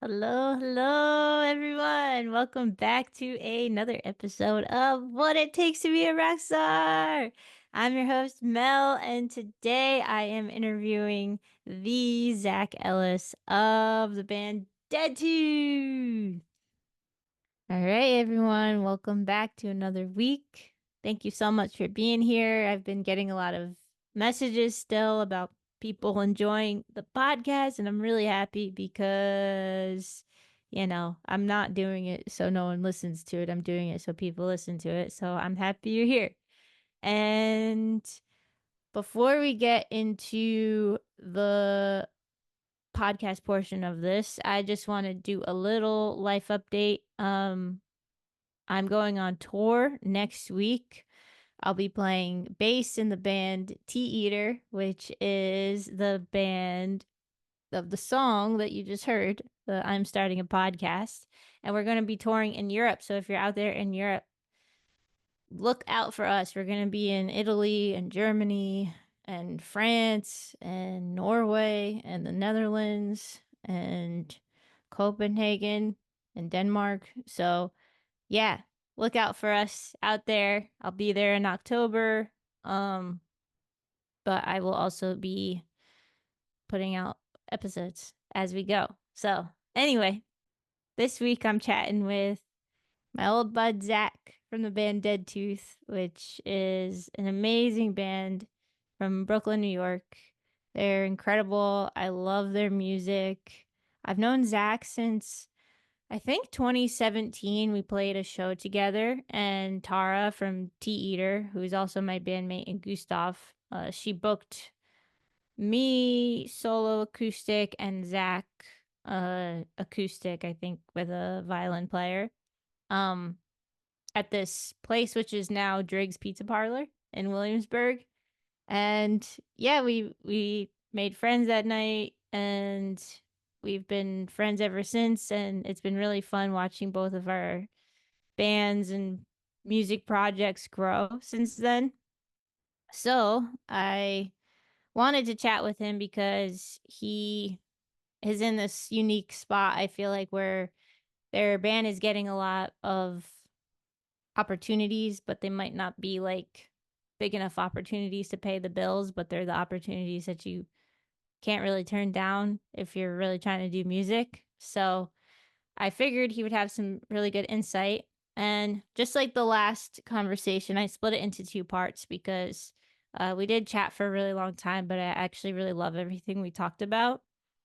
Hello, everyone. Welcome back to another episode of What It Takes to Be a Rock Star. I'm your host, Mel, and today I am interviewing the Zach Ellis of the band Dead Tooth. All right, everyone, welcome back to another week. Thank you so much for being here. I've been getting a lot of messages still about people enjoying the podcast, and I'm really happy because, I'm not doing it so no one listens to it. I'm doing it so people listen to it. So I'm happy you're here. And before we get into the podcast portion of this, I just want to do a little life update. I'm going on tour next week. I'll be playing bass in the band Tea Eater, which is the band of the song that you just heard, the I'm Starting a Podcast. And we're going to be touring in Europe. So if you're out there in Europe, look out for us. We're going to be in Italy and Germany and France and Norway and the Netherlands and Copenhagen and Denmark. So yeah, look out for us out there. I'll be there in October. Um, but I will also be putting out episodes as we go. So, anyway, this week I'm chatting with my old bud Zach from the band Dead Tooth, which is an amazing band from Brooklyn, New York. They're incredible. I love their music. I've known Zach since I think 2017. We played a show together, and Tara from Tea Eater, who's also my bandmate, and Gustav, she booked me solo acoustic and Zach acoustic, I think, with a violin player. Um, at this place which is now Driggs Pizza Parlor in Williamsburg. And yeah, we made friends that night and we've been friends ever since, and it's been really fun watching both of our bands and music projects grow since then. So, I wanted to chat with him because he is in this unique spot, I feel like, where their band is getting a lot of opportunities, but they might not be like big enough opportunities to pay the bills, but they're the opportunities that you can't really turn down if you're really trying to do music. So I figured he would have some really good insight. And just like the last conversation, I split it into two parts because we did chat for a really long time, but I actually really love everything we talked about.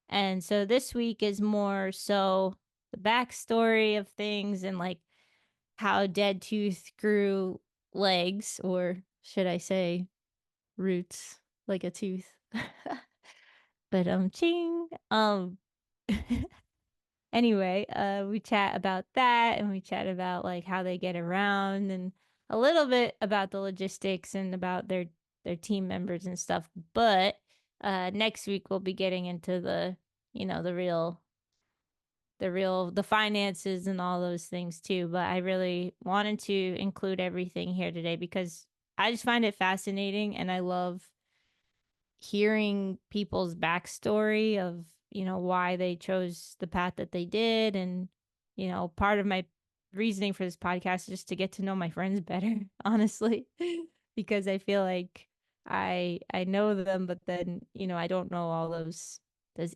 And so this week is more so the backstory of things and like how Dead Tooth grew legs, or should I say roots, like a tooth. But ching. Anyway, we chat about that and we chat about like how they get around and a little bit about the logistics and about their team members and stuff. But next week we'll be getting into the the finances and all those things too. But I really wanted to include everything here today because I just find it fascinating and I love hearing people's backstory of, why they chose the path that they did. And, part of my reasoning for this podcast is just to get to know my friends better, honestly, because I feel like I know them, but then, I don't know all those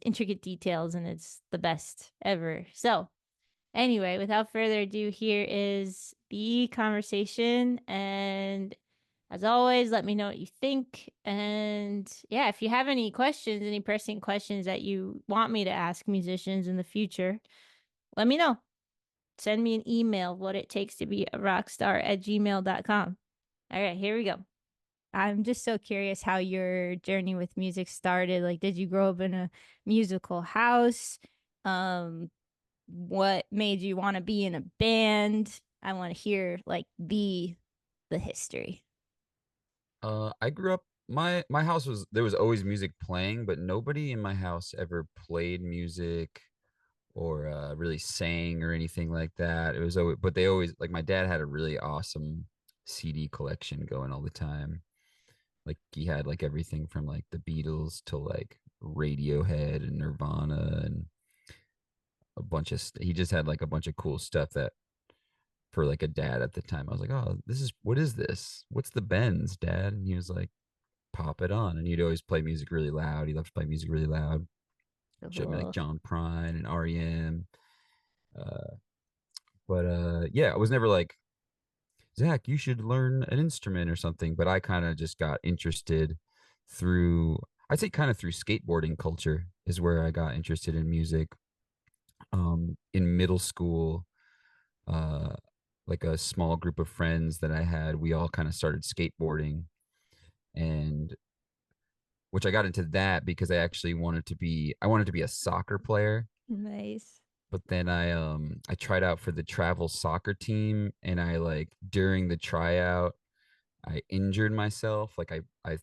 intricate details and it's the best ever. So anyway, without further ado, here is the conversation. And as always, let me know what you think. And yeah, if you have any questions, any pressing questions that you want me to ask musicians in the future, let me know. Send me an email, what it takes to be a rock star at gmail.com. All right, here we go. I'm just so curious how your journey with music started. Like, did you grow up in a musical house? What made you want to be in a band? I want to hear like the history. I grew up my house was there was always music playing, but nobody in my house ever played music or really sang or anything like that. It was always, but they always like my dad had a really awesome CD collection going all the time. Like he had like everything from like the Beatles to like Radiohead and Nirvana and a bunch of he just had like a bunch of cool stuff that for like a dad at the time. I was like, "Oh, this is what is this? What's the Benz, Dad?" And he was like, "Pop it on." And he'd always play music really loud. He loved to play music really loud. Showed me like Cool. John Prine and REM. Uh, but yeah, I was never like, Zach, you should learn an instrument or something. But I kind of just got interested through, I'd say, kind of through skateboarding culture is where I got interested in music. In middle school, uh, like a small group of friends that I had, we all kind of started skateboarding, and which I got into that because I actually I wanted to be a soccer player. Nice. But then I tried out for the travel soccer team, and I like during the tryout I injured myself. Like I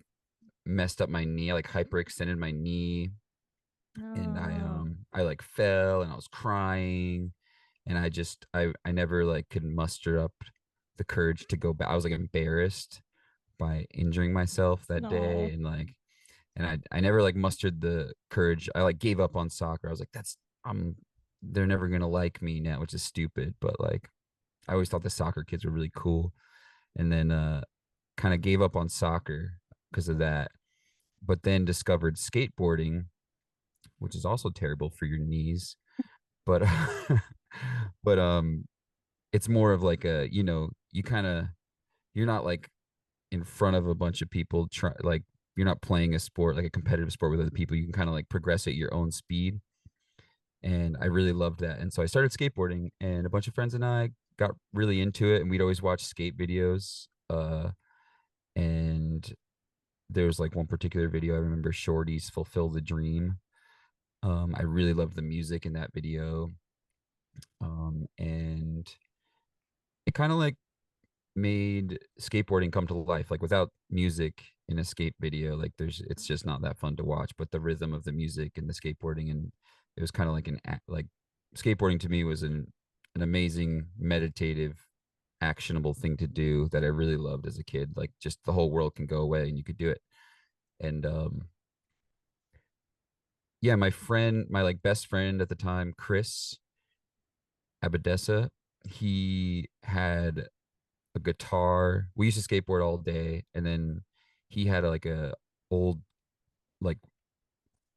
messed up my knee. I like hyperextended my knee, and Oh, I like fell and I was crying, and I never like could muster up the courage to go back. I was like embarrassed by injuring myself that day, no. and like I never like mustered the courage. I like gave up on soccer. I was like, that's I'm they're never gonna like me now, which is stupid. But like I always thought the soccer kids were really cool. And then kind of gave up on soccer because of that. But then discovered skateboarding, which is also terrible for your knees. But but it's more of like a, you kind of you're not like in front of a bunch of people try like you're not playing a sport like a competitive sport with other people. You can kind of like progress at your own speed. And I really loved that. And so I started skateboarding, and a bunch of friends and I got really into it, and we'd always watch skate videos. And there was like one particular video I remember, Shorty's Fulfill the Dream. I really loved the music in that video. And it kind of like made skateboarding come to life. Like without music in a skate video, like it's just not that fun to watch. But the rhythm of the music and the skateboarding, and it was kind of like like skateboarding to me was an amazing meditative actionable thing to do that I really loved as a kid. Like just the whole world can go away and you could do it. And yeah, my like best friend at the time, Chris Abadessa, he had a guitar. We used to skateboard all day, and then he had like a old like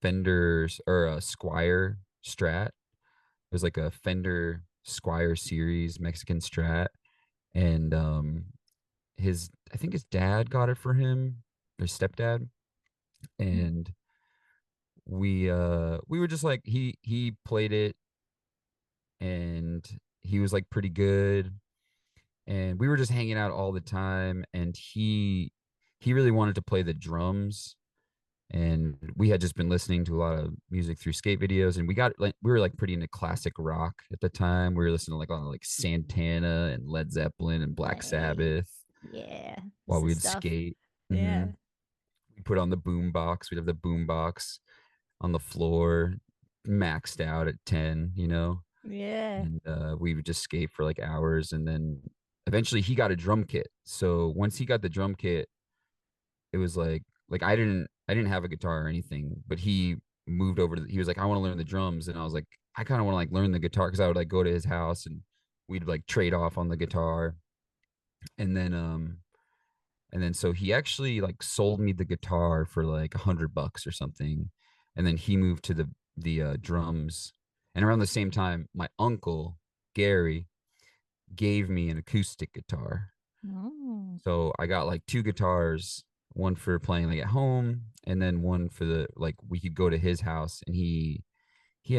Fenders or a Squire Strat. It was like a Fender Squire series Mexican Strat, and his I think his dad got it for him, his stepdad, and we were just like he played it, and he was like pretty good, and we were just hanging out all the time, and he really wanted to play the drums, and we had just been listening to a lot of music through skate videos, and we were like pretty into classic rock at the time. We were listening to like on like Santana and Led Zeppelin and Black Nice. Sabbath Yeah. It's while the we'd stuff. skate. Yeah. We put on the boom box. We'd have the boom box on the floor, maxed out at 10, Yeah. and we would just skate for like hours. And then eventually he got a drum kit. So once he got the drum kit, it was like I didn't have a guitar or anything, but he moved over he was like, I want to learn the drums. And I was like, I kind of want to like learn the guitar, because I would like go to his house and we'd like trade off on the guitar. And then so he actually like sold me the guitar for like $100 or something. And then he moved to the drums. And around the same time, my uncle Gary gave me an acoustic guitar. Oh. So I got like two guitars, one for playing like at home, and then one for the like we could go to his house, and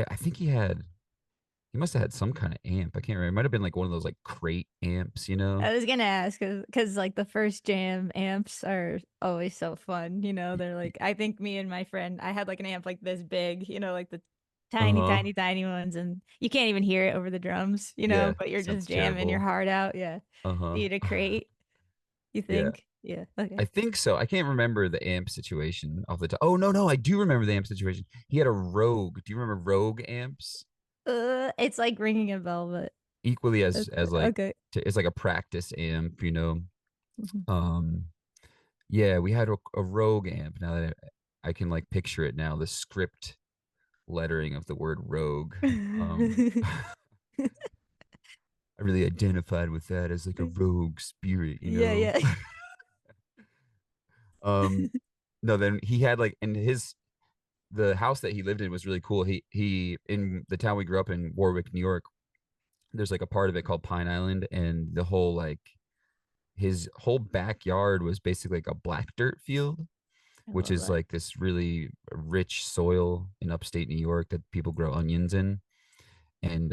I think he must have had some kind of amp. I can't remember. It might have been like one of those like crate amps, you know? I was gonna ask because like the first jam amps are always so fun, they're like I think me and my friend I had like an amp like this big, like the tiny, Uh-huh. tiny, tiny ones, and you can't even hear it over the drums, Yeah, but you're just sounds jamming your terrible. heart out. Yeah. Uh-huh. Need a crate, you Yeah. think? Yeah, okay. I think so. I can't remember the amp situation off the top. Oh no, no, I do remember the amp situation. He had a Rogue. Do you remember Rogue amps? It's like ringing a bell, but Equally as like okay. it's like a practice amp. Mhm. Um yeah, we had a Rogue amp. Now that I can like picture it now, the script lettering of the word rogue. I really identified with that as like a rogue spirit, you Yeah, know. yeah. um no, then he had like, and his the house that he lived in was really cool. He in the town we grew up in, Warwick, New York, there's like a part of it called Pine Island, and the whole like his whole backyard was basically like a black dirt field, I which love is that. like this really rich soil in upstate New York that people grow onions in. And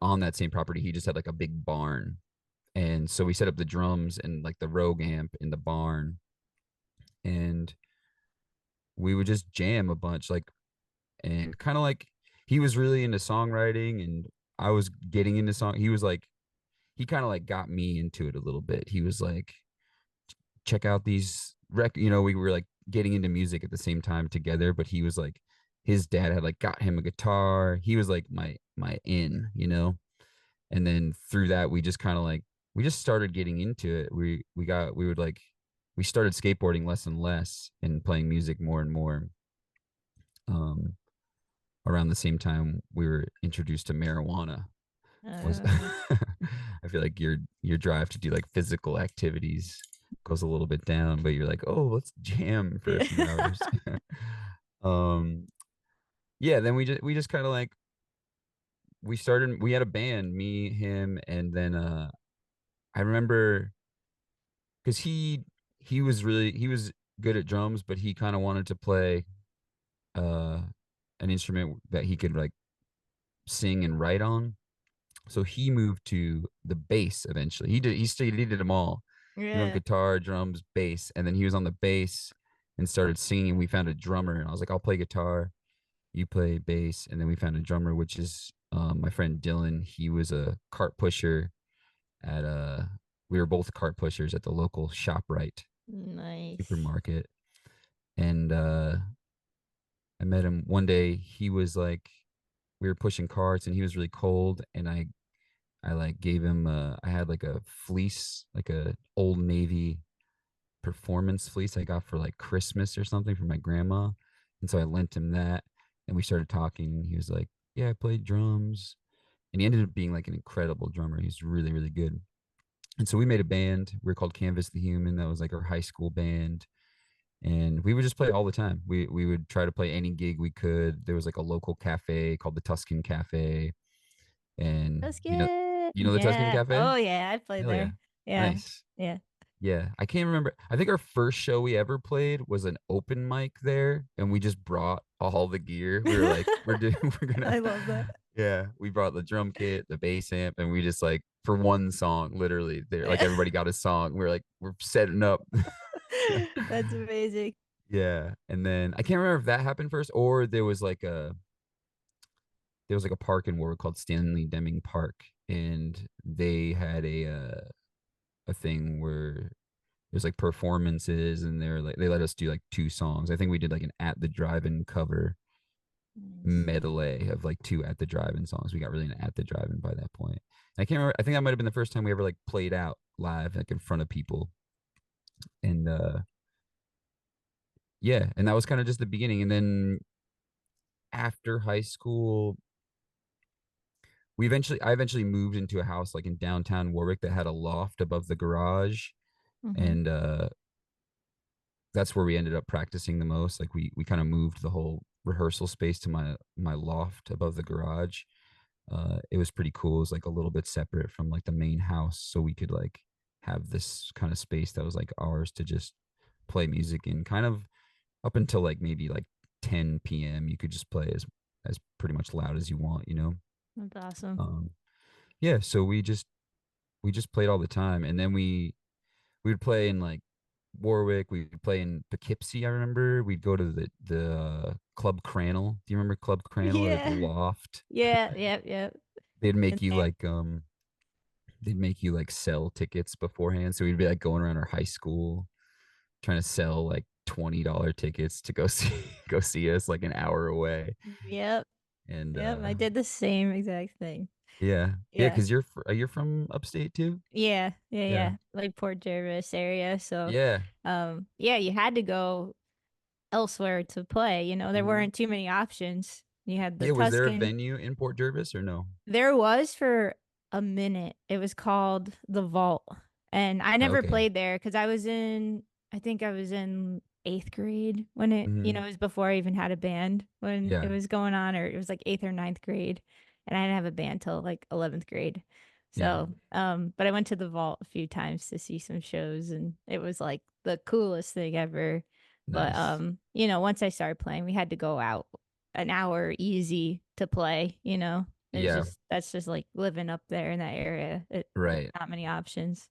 on that same property he just had like a big barn, and so we set up the drums and like the Rogue amp in the barn, and we would just jam a bunch, like, and kind of like he was really into songwriting and I was getting into song. He was like, he kind of like got me into it a little bit. He was like, check out these we were like getting into music at the same time together, but he was like, his dad had like got him a guitar. He was like my in. And then through that we just kind of like, we just started getting into it. We would like, we started skateboarding less and less and playing music more and more. um Around the same time we were introduced to marijuana. Was Uh, I feel like your drive to do like physical activities goes a little bit down, but you're like, oh, let's jam for a few yeah. hours. um yeah, then we just kind of like, we had a band, me, him, and then I remember because he was good at drums, but he kind of wanted to play uh an instrument that he could like sing and write on. So he moved to the bass eventually. He did them all. He went Yeah. guitar, drums, bass, and then he was on the bass and started singing. We found a drummer, and I was like, I'll play guitar, you play bass, and then we found a drummer, which is my friend Dylan. He was a cart pusher at we were both cart pushers at the local ShopRite Nice. supermarket, and I met him one day. He was like, we were pushing carts, and he was really cold, and I like gave him I had like a fleece, like a old Navy performance fleece I got for like Christmas or something from my grandma. And so I lent him that, and we started talking. He was like, yeah, I played drums. And he ended up being like an incredible drummer. He's really, really good. And so we made a band. We were called Canvas the Human. That was like our high school band. And we would just play all the time. We would try to play any gig we could. There was like a local cafe called the Tuscan Cafe. And That's good. the Tuscan Yeah. Cafe? Oh yeah, I played Hell yeah. there. Yeah. Nice. Yeah. Yeah. I can't remember. I think our first show we ever played was an open mic there, and we just brought all the gear. We were like, we're doing, we're gonna, I love that. yeah. We brought the drum kit, the bass amp, and we just like, for one song, literally, there, like Yeah. everybody got a song. We are like, we're setting up. That's amazing. Yeah. And then I can't remember if that happened first or there was like a park in Warwick called Stanley Deming Park, and they had a thing where there's like performances, and they're like, they let us do like two songs. I think we did like an At the Drive-In cover Nice. medley of like two At the Drive-In songs. We got really into At the Drive-In by that point. And I can't remember. I think that might have been the first time we ever like played out live, like in front of people. And yeah, and that was kind of just the beginning. And then after high school, I eventually moved into a house like in downtown Warwick that had a loft above the garage, Mm-hmm. and that's where we ended up practicing the most. Like we kind of moved the whole rehearsal space to my loft above the garage. It was pretty cool. It was like a little bit separate from like the main house, so we could like have this kind of space that was like ours to just play music in, kind of up until like maybe like 10 p.m. You could just play as pretty much loud as you want, you know. That's awesome. Um, yeah, so we just played all the time, and then we would play in like Warwick. We'd play in Poughkeepsie. I remember we'd go to the Club Crannel. Do you remember Club Crannel? Or the Yeah. Loft? Yeah. Yep. Yep. They'd Been make you there. like they'd make you like sell tickets beforehand. So we'd be like going around our high school trying to sell like $20 tickets to go see go see us like an hour away. Yep. And Yep. I did the same exact thing. yeah, yeah, Yeah. because you're from upstate too. Yeah. Yeah. Yeah, Yeah. Like Port Jervis area. So, yeah, yeah, you had to go. elsewhere to play. There Mhm. weren't too many options. You had the Yeah, was there a Tuscan. venue in Port Jervis or no? There was for a minute. It was called the Vault. And I never Okay. played there because I think I was in eighth grade when it Mhm. was before I even had a band when it Yeah. was going on, or it was like eighth or ninth grade. And I didn't have a band till like 11th grade. Yeah. So, but I went to the Vault a few times to see some shows, and it was like the coolest thing ever. But Nice. once I started playing, we had to go out an hour easy to play. It's Yeah. just that's just like living up there in that area. There's Right. not many options.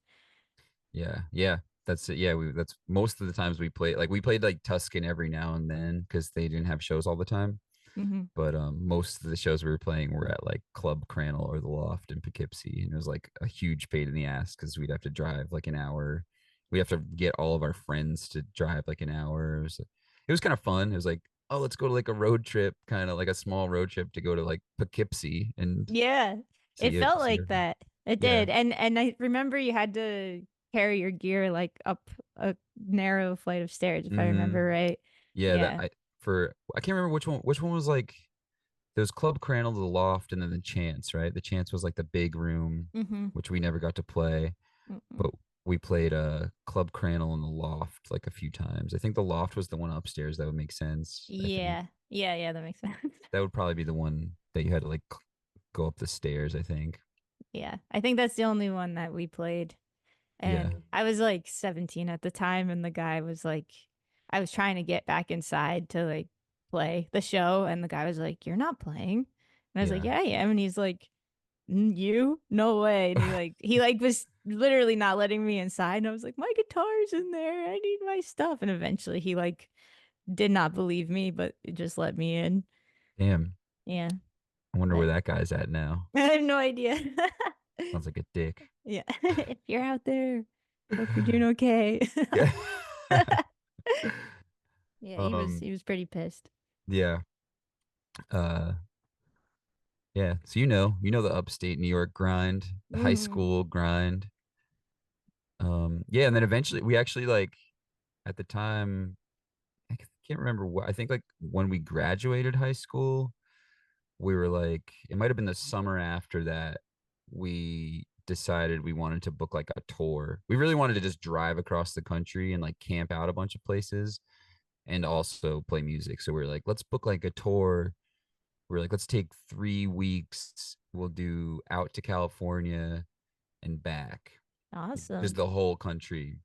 Yeah. Yeah. That's it. Yeah, that's most of the times we played like Tuscan every now and then because they didn't have shows all the time. Hmm. But most of the shows we were playing were at like Club Crannel or the Loft in Poughkeepsie, and it was like a huge pain in the ass because we'd have to drive like an hour. We have to get all of our friends to drive like an hour. It was kind of fun. It was like, oh, let's go to like a road trip, kind of like a small road trip to go to like Poughkeepsie and Yeah, it see felt see like her. that. It Yeah. did, and I remember you had to carry your gear like up a narrow flight of stairs, if I Mm-hmm. remember right. Yeah, that Yeah. I can't remember which one was like there was Club Crandall, the Loft, and then the Chance, right? The Chance was like the big room, Mm-hmm. which we never got to play, Mm-mm. but we played Club Crandall in the Loft like a few times. I think the Loft was the one upstairs. That would make sense. I think Yeah. Yeah. Yeah. That makes sense. that would probably be the one that you had to like go up the stairs. I think. Yeah, I think that's the only one that we played. Yeah, And I was like 17 at the time, and the guy was like, I was trying to get back inside to like play the show, and the guy was like, "You're not playing." And I was like, yeah. "Yeah, I am." And he's like, You? No way. And he was literally not letting me inside. And I was like, "My guitar's in there. I need my stuff." And eventually he like did not believe me, but it just let me in. Damn. Yeah. I wonder where But that guy's at now. I have no idea. Sounds like a dick. Yeah. If you're out there, hope you're doing okay. Yeah. Yeah, he was um. he was pretty pissed. Yeah. Uh. Yeah. So the upstate New York grind, the high Hmm. school grind. Yeah, and then eventually we actually like at the time I can't remember what I think like when we graduated high school, we were like it might have been the summer after that we decided we wanted to book like a tour. We really wanted to just drive across the country and like camp out a bunch of places and also play music. So we are like, let's book like a tour. We're like, let's take 3 weeks. We'll do out to California and back, just Awesome. the whole country.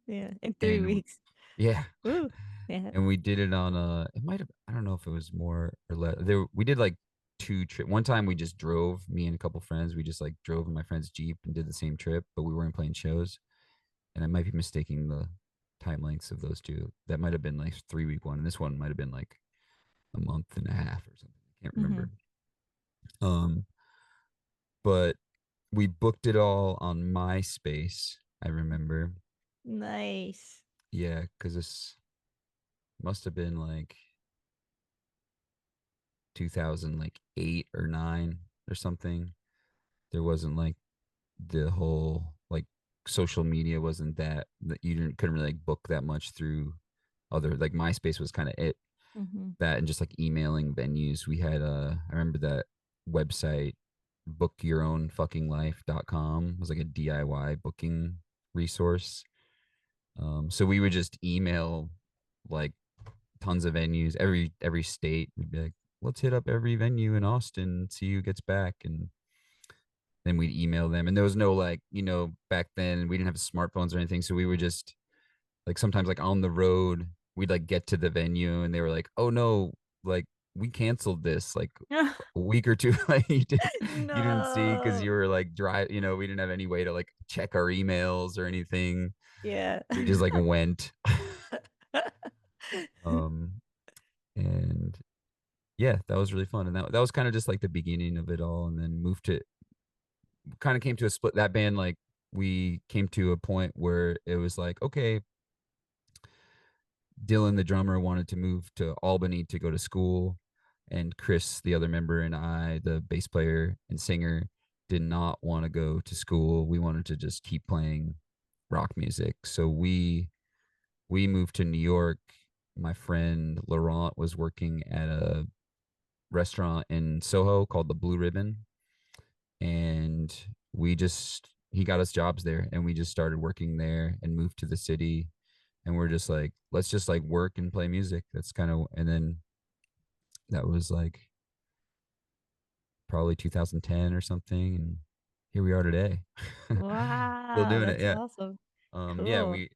Yeah, in three And weeks. yeah, Ooh. Yeah. and we did it on it might have I don't know if it was more or less. There we did like two trip. One time we just drove, me and a couple friends, we just like drove in my friend's Jeep and did the same trip, but we weren't playing shows. And I might be mistaking the time lengths of those two. That might have been like 3 week one, and this one might have been like a month and a half or something. I can't Hmm. remember. Um, but we booked it all on MySpace. I remember. Nice. Yeah, because this must have been like 2000, like 8 or 9 or something. There wasn't like the whole like social media wasn't that you didn't couldn't really like book that much through other like MySpace was kind of it Hmm. that and just like emailing venues. We had I remember that website bookyourownfuckinglife.com was like a DIY booking resource. So we would just email like tons of venues, every state. We'd be like, let's hit up every venue in Austin, see who gets back, and then we'd email them. And there was no like, back then we didn't have smartphones or anything, so we would just like sometimes like on the road we'd like get to the venue and they were like, oh no, like we canceled this like a week or two like you didn't see because No. you were like drive, we didn't have any way to like check our emails or anything. Yeah. We just like went. um and yeah, that was really fun. And that was kind of just like the beginning of it all. And then moved to kind of came to a split that band. Like we came to a point where it was like, okay, Dylan, the drummer, wanted to move to Albany to go to school. And Chris, the other member, and I, the bass player and singer, did not want to go to school. We wanted to just keep playing rock music. So we moved to New York my friend Laurent was working at a restaurant in Soho called the Blue Ribbon, and he got us jobs there, and we just started working there and moved to the city, and we're just like, let's just like work and play music. That's kind of, and then that was like probably 2010 or something, and here we are today. Still Wow, doing it, that's yeah. awesome. Yeah, Cool.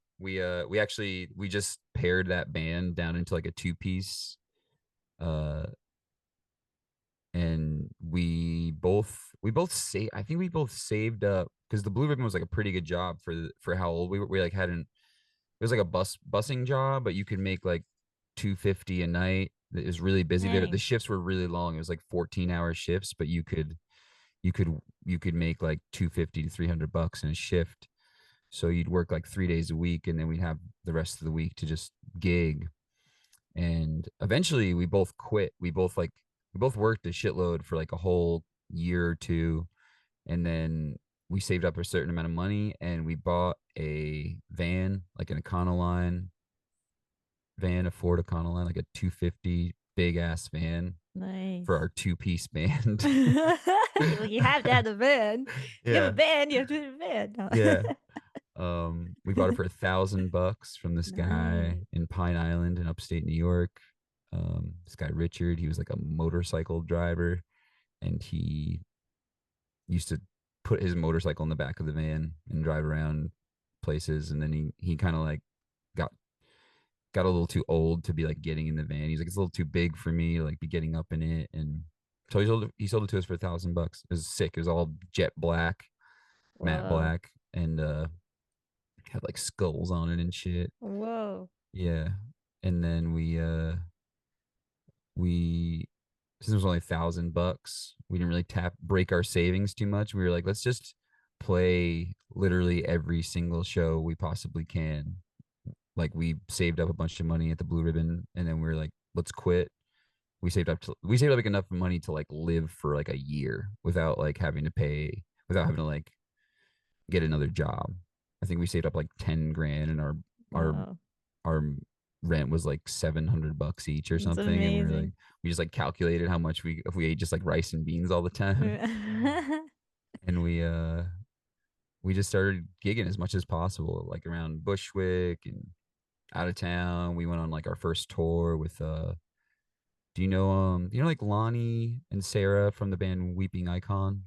we just paired that band down into like a two-piece, uh and we both saved, I think we both saved up because the Blue Ribbon was like a pretty good job for how old we were. We like hadn't It was like a busing job, but you could make like 250 a night. It was really busy. The Dang. shifts were really long. It was like 14-hour shifts, but you could you could make like 250 to $300 in a shift. So you'd work like 3 days a week, and then we'd have the rest of the week to just gig. And eventually we both quit. We both worked a shitload for like a whole year or two, and then we saved up a certain amount of money and we bought a van, like an Econoline van, a Ford Econoline, like a 250 big ass van for Nice. our two-piece band. Well, you have to have the van. You have a Yeah, van, you have to have a van. No. yeah. We bought it for $1,000 from this guy Nice. in Pine Island in upstate New York. This guy Richard, he was like a motorcycle driver, and he used to put his motorcycle in the back of the van and drive around places. And then he kind of like got got a little too old to be like getting in the van. He's like, it's a little too big for me to like be getting up in it. And so he sold it to us for $1,000. It was sick. It was all jet black, matte Whoa. black, and had like skulls on it and shit. Whoa. Yeah. And then we since it was only $1,000, we didn't really break our savings too much. We were like, let's just play literally every single show we possibly can. Like we saved up a bunch of money at the Blue Ribbon, and then we were like, let's quit. We saved up like enough money to like live for like a year without having to like get another job. I think we saved up like 10 grand, and our Whoa. our rent was like $700 each or That's something. And amazing. we just like calculated how much if we ate just like rice and beans all the time. And we just started gigging as much as possible, like around Bushwick and out of town. We went on like our first tour with do you know like Lonnie and Sarah from the band Weeping Icon?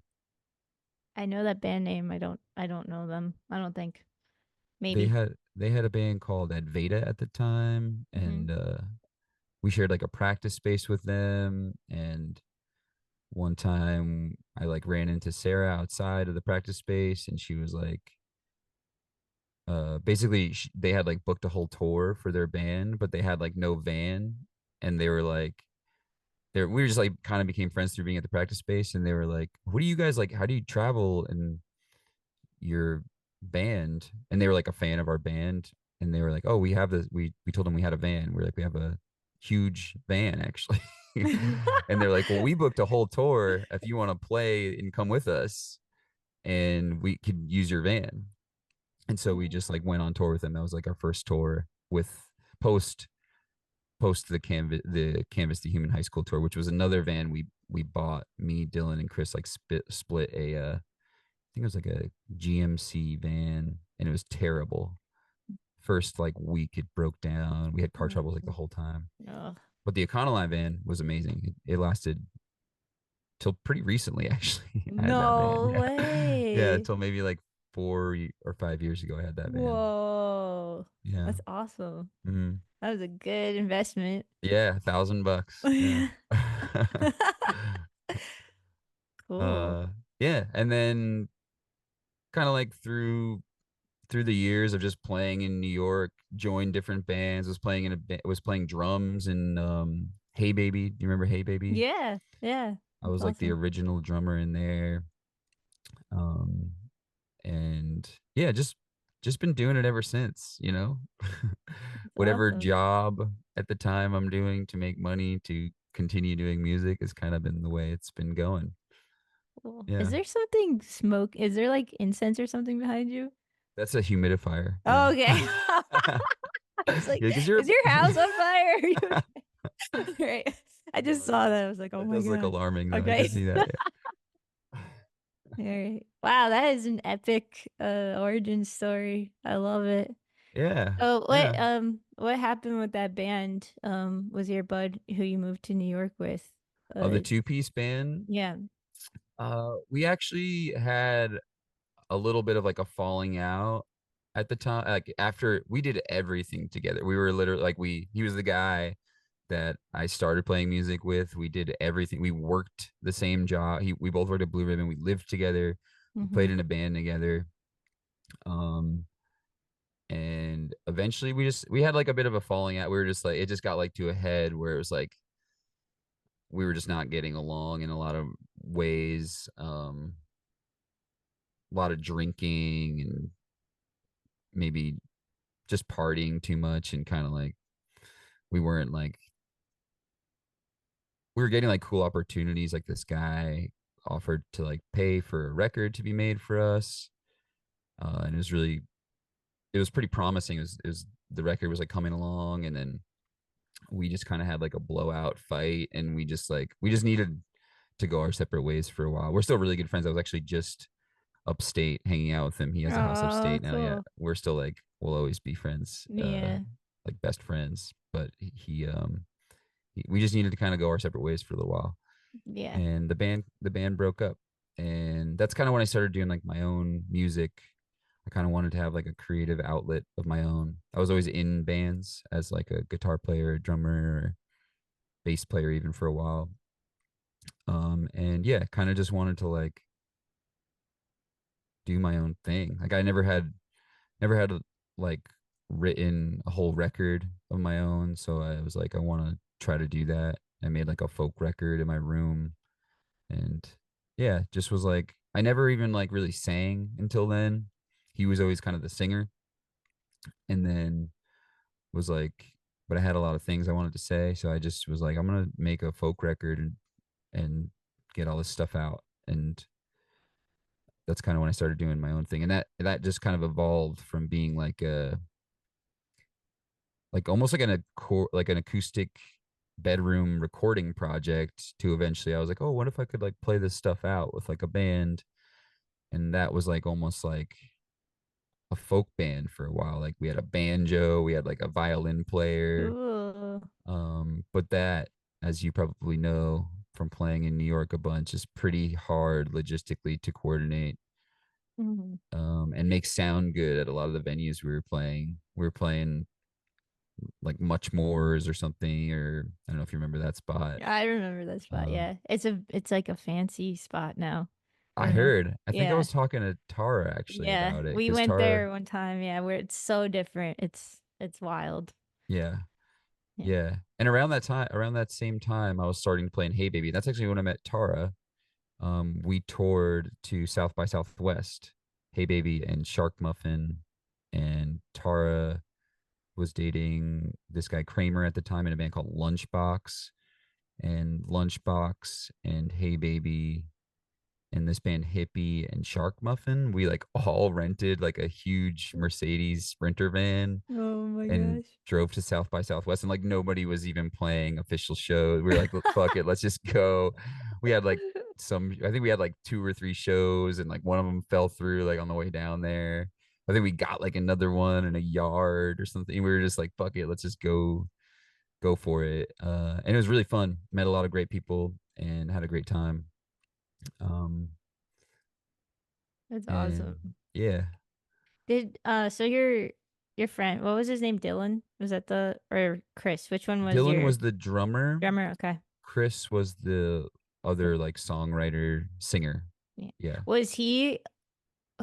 I know that band name. I don't know them. I don't think. They Maybe. had they had a band called Advaita at the time, Hmm. and we shared like a practice space with them. And one time I like ran into Sarah outside of the practice space, and she was like, basically they had like booked a whole tour for their band, but they had like no van. And they were like, we were just like kind of became friends through being at the practice space. And they were like, what do you guys like, how do you travel in your band? And they were like a fan of our band, and they were like, oh, we have this, we told them we had a van. We're like, we have a huge van actually. And they're like, well, we booked a whole tour if you want to play and come with us, and we could use your van. And so we just like went on tour with them. That was like our first tour with post post the Canvas to Human high school tour, which was another van we bought. Me, Dylan, and Chris like split a I think it was like a GMC van, and it was terrible. First like week it broke down. We had car troubles like the whole time. Ugh. But the Econoline van was amazing. It lasted till pretty recently actually. I had that van. No Yeah. Yeah, way. until maybe like 4 or 5 years ago I had that van. Whoa. Yeah. That's awesome. Mm. That was a good investment. Yeah, $1,000. Yeah. Cool. uh yeah, and then kind of like through the years of just playing in New York, joined different bands, was playing drums in Hey Baby. Do you remember Hey Baby? Yeah. Yeah. I That's was like the awesome. original drummer in there. Um and yeah, just been doing it ever since. That's Whatever awesome. job at the time I'm doing to make money to continue doing music has kind of been the way it's been going. Cool. Is Yeah. there something smoke? Is there like incense or something behind you? That's a humidifier. Yeah. Oh, okay. I was like, You're like, is your "Is your house on fire? Are you okay?" Right. I Oh just my saw god. that. I was like, "Oh That my does look God." alarming though. I can Okay. see that. All right. Wow, that is an epic origin story. I love it. Yeah. So Yeah. what happened with that band? Was your bud who you moved to New York with? Of the Uh two-piece band, yeah. we actually had a little bit of like a falling out at the time. Like after we did everything together. We were literally like he was the guy that I started playing music with. We did everything. We worked the same job. We both worked at Blue Ribbon. We lived together. We Mm-hmm. played in a band together. Um, and eventually we had like a bit of a falling out. We were just like it just got like to a head where it was like we were just not getting along in a lot of ways. A lot of drinking and maybe just partying too much and kind of like we weren't like we were getting like cool opportunities. Like this guy offered to like pay for a record to be made for us, and it was pretty promising. It was the record was like coming along, and then we just kind of had like a blowout fight, and we just needed to go our separate ways for a while. We're still really good friends. I was actually just upstate hanging out with him. He has a house Oh, upstate now. Yeah, cool. we're still like we'll always be friends, Yeah. like best friends. But we just needed to kind of go our separate ways for a little while, Yeah. and the band broke up, and that's kind of when I started doing like my own music. I kind of wanted to have like a creative outlet of my own. I was always in bands as like a guitar player, a drummer, or bass player even for a while. And yeah, kind of just wanted to like do my own thing. Like I never had like written a whole record of my own, so I was like I want to try to do that. I made like a folk record in my room, and yeah, just was like I never even like really sang until then. He was always kind of the singer, and then was like but I had a lot of things I wanted to say, so I just was like I'm gonna make a folk record and get all this stuff out. And that's kind of when I started doing my own thing, and that just kind of evolved from being like almost like like an acoustic bedroom recording project to eventually I was like, oh, what if I could like play this stuff out with like a band? And that was like almost like a folk band for a while. Like we had a banjo, we had like a violin player. Cool. But that, as you probably know from playing in New York a bunch, is pretty hard logistically to coordinate, Mhm. and make sound good at a lot of the venues we were playing. We were playing like Much More's or something, or I don't know if you remember that spot. I remember that spot. Um, Yeah. It's like a fancy spot now. I I know. heard. I think I Yeah. was talking to Tara actually Yeah. about it We because went Tara, there one time. Yeah, where it's so different. It's wild. yeah, Yeah. yeah. And around that same time, I was starting to play in Hey Baby. That's actually when I met Tara. We toured to South by Southwest, Hey Baby and Shark Muffin, and Tara was dating this guy Kramer at the time in a band called Lunchbox, and Lunchbox and Hey Baby and this band Hippie and Shark Muffin, we like all rented like a huge Mercedes Sprinter van Oh my and gosh. drove to South by Southwest, and like nobody was even playing official shows. We were like, fuck it, let's just go. We had like I think we had like two or three shows, and like one of them fell through like on the way down there. I think we got like another one in a yard or something. We were just like, fuck it, let's just go for it. And it was really fun. Met a lot of great people and had a great time. Um, That's and awesome. yeah, Did so your friend, what was his name? Dylan? Was that the or Chris? Which one was Dylan your was the drummer. drummer? Okay. Chris was the The- other like songwriter singer. yeah. Yeah. Was he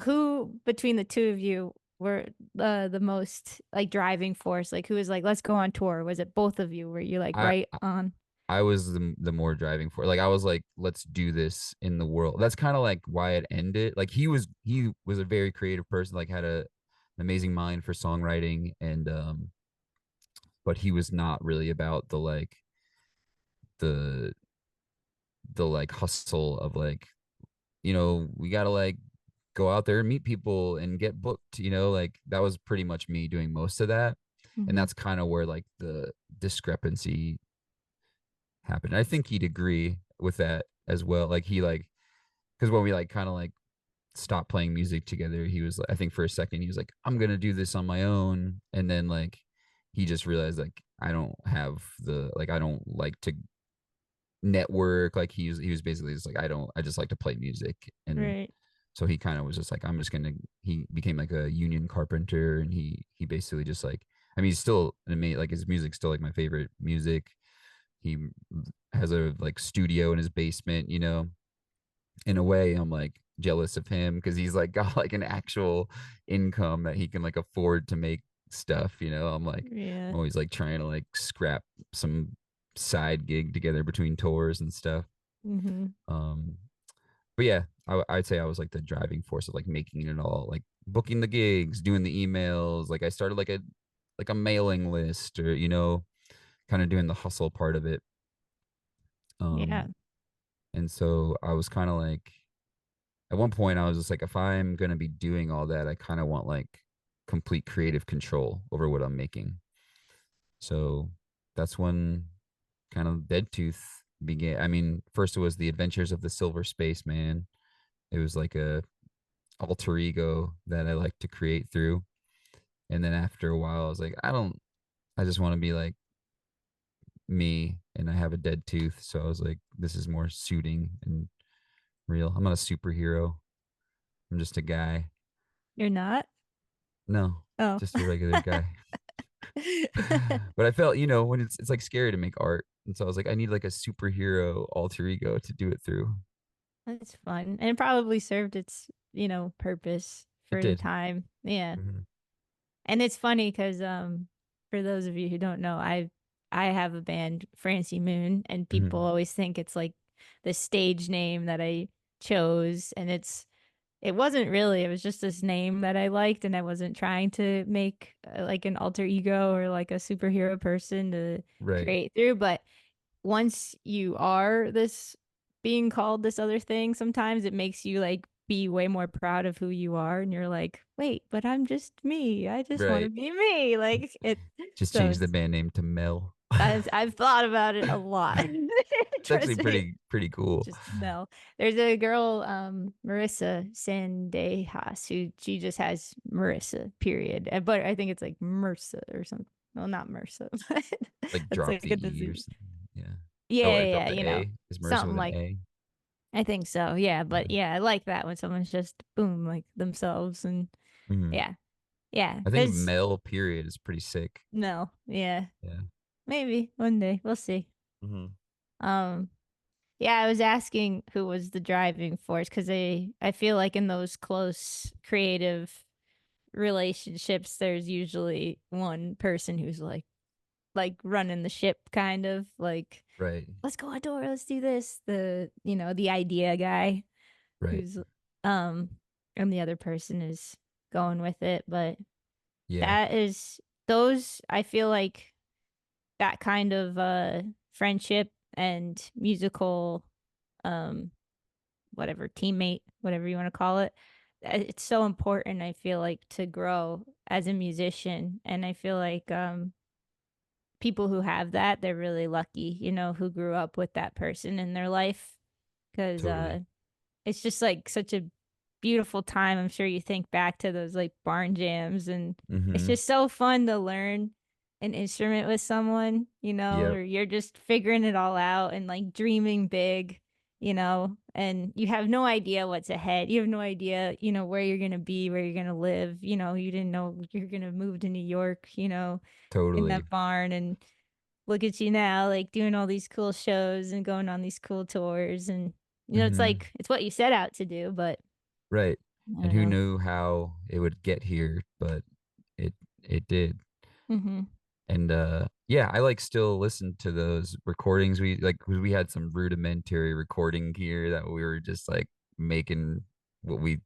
who between the two of you were the most like driving force? Like who was like, let's go on tour? Was it both of you? Were you like I right on? I was the more driving for like I was like let's do this in the world. That's kind of like why it ended. Like he was a very creative person, like had an amazing mind for songwriting, and but he was not really about the the like hustle of like we got to like go out there and meet people and get booked, like that was pretty much me doing most of that. And Mhm. that's kind of where like the discrepancy happened. I think he'd agree with that as well. Like he like because when we like kind of like stopped playing music together, he was like, I think for a second he was like, I'm gonna do this on my own, and then like he just realized like I don't have the like I don't like to network. Like he was basically just like I just like to play music, and Right. so he kind of was just like I'm just gonna he became like a union carpenter, and he basically just like I mean he's still like his music's still like my favorite music. He has a like studio in his basement, in a way I'm like jealous of him because he's like got like an actual income that he can like afford to make stuff. I'm Yeah. always like trying to like scrap some side gig together between tours and stuff. Mhm. um but yeah, I'd say I was like the driving force of like making it all, like booking the gigs, doing the emails. Like I started like a mailing list, or kind of doing the hustle part of it. Yeah. And so I was kind of like, at one point I was just like, if I'm going to be doing all that, I kind of want like complete creative control over what I'm making. So that's when kind of Dead Tooth began. I mean, first it was the Adventures of the Silver Spaceman. It was like a alter ego that I like to create through. And then after a while I was like, I just want to be like me, and I have a dead tooth. So I was like, this is more suiting and real. I'm not a superhero. I'm just a guy. You're not? No, Oh. just a regular guy. But I felt, when it's like scary to make art. And so I was like, I need like a superhero alter ego to do it through. That's fun. And it probably served its, purpose It for the did. time. Yeah. Hmm. And it's funny because for those of you who don't know, I have a band, Francie Moon, and people Hmm. always think it's like the stage name that I chose, and it wasn't really. It was just this name that I liked, and I wasn't trying to make like an alter ego or like a superhero person to Right. create through. But once you are this being called this other thing, sometimes it makes you like be way more proud of who you are, and you're like, wait, but I'm just me. I just want to Right. be me. Like it. Just So change the band name to Mel. I've thought about it a lot. It's actually Trust me. pretty cool. Just no. There's a girl, Marissa Sandejas, who she just has Marissa, period. But I think it's like Mersa or something. Well, not Mersa, but Like that's drop like the a E or disease. something. Yeah. Oh, Yeah, I yeah, dropped yeah, the A. Is Mercer something with an like A? I think so. Yeah, but Yeah. yeah, I like that when someone's just boom, like themselves, and Hmm. yeah, yeah. I think There's Mel period is pretty sick. no, yeah, Yeah. maybe one day we'll see. Hmm. Um, yeah, I was asking who was the driving force because I feel like in those close creative relationships, there's usually one person who's like running the ship, kind of like Right. let's go outdoor, let's do this. The idea guy Right. who's um and the other person is going with it, but Yeah. that is those I feel like that kind of friendship and musical um whatever teammate, whatever you want to call it, it's so important, I feel like, to grow as a musician. And I feel like people who have that, they're really lucky, who grew up with that person in their life, because Totally. it's just like such a beautiful time. I'm sure you think back to those like barn jams, and it's Hmm. just so fun to learn an instrument with someone, Yep. or you're just figuring it all out and like dreaming big, and you have no idea what's ahead. You have no idea, where you're going to be, where you're going to live. You didn't know you're going to move to New York, in Totally. that barn, and look at you now, like doing all these cool shows and going on these cool tours. And, it's Hmm. like, it's what you set out to do, but Right. I And don't who know. knew how it would get here, but it did. Hmm. And yeah, I like still listen to those recordings. We had some rudimentary recording gear that we were just like making what we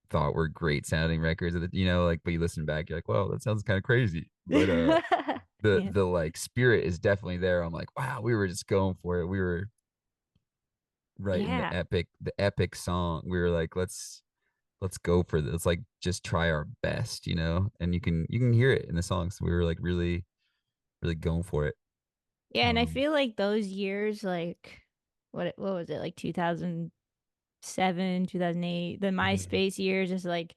thought were great sounding records of like, but you listen back, you're like, well, that sounds kind of crazy. But the Yeah. the like spirit is definitely there. I'm like, wow, we were just going for it. We were writing Yeah. the epic song. We were like, let's let's go for this. Let's like just try our best, and you can hear it in the songs. We were like really really going for it. Yeah, and I um feel like those years, like what was it, like 2007, 2008, the mhm. MySpace years, is like,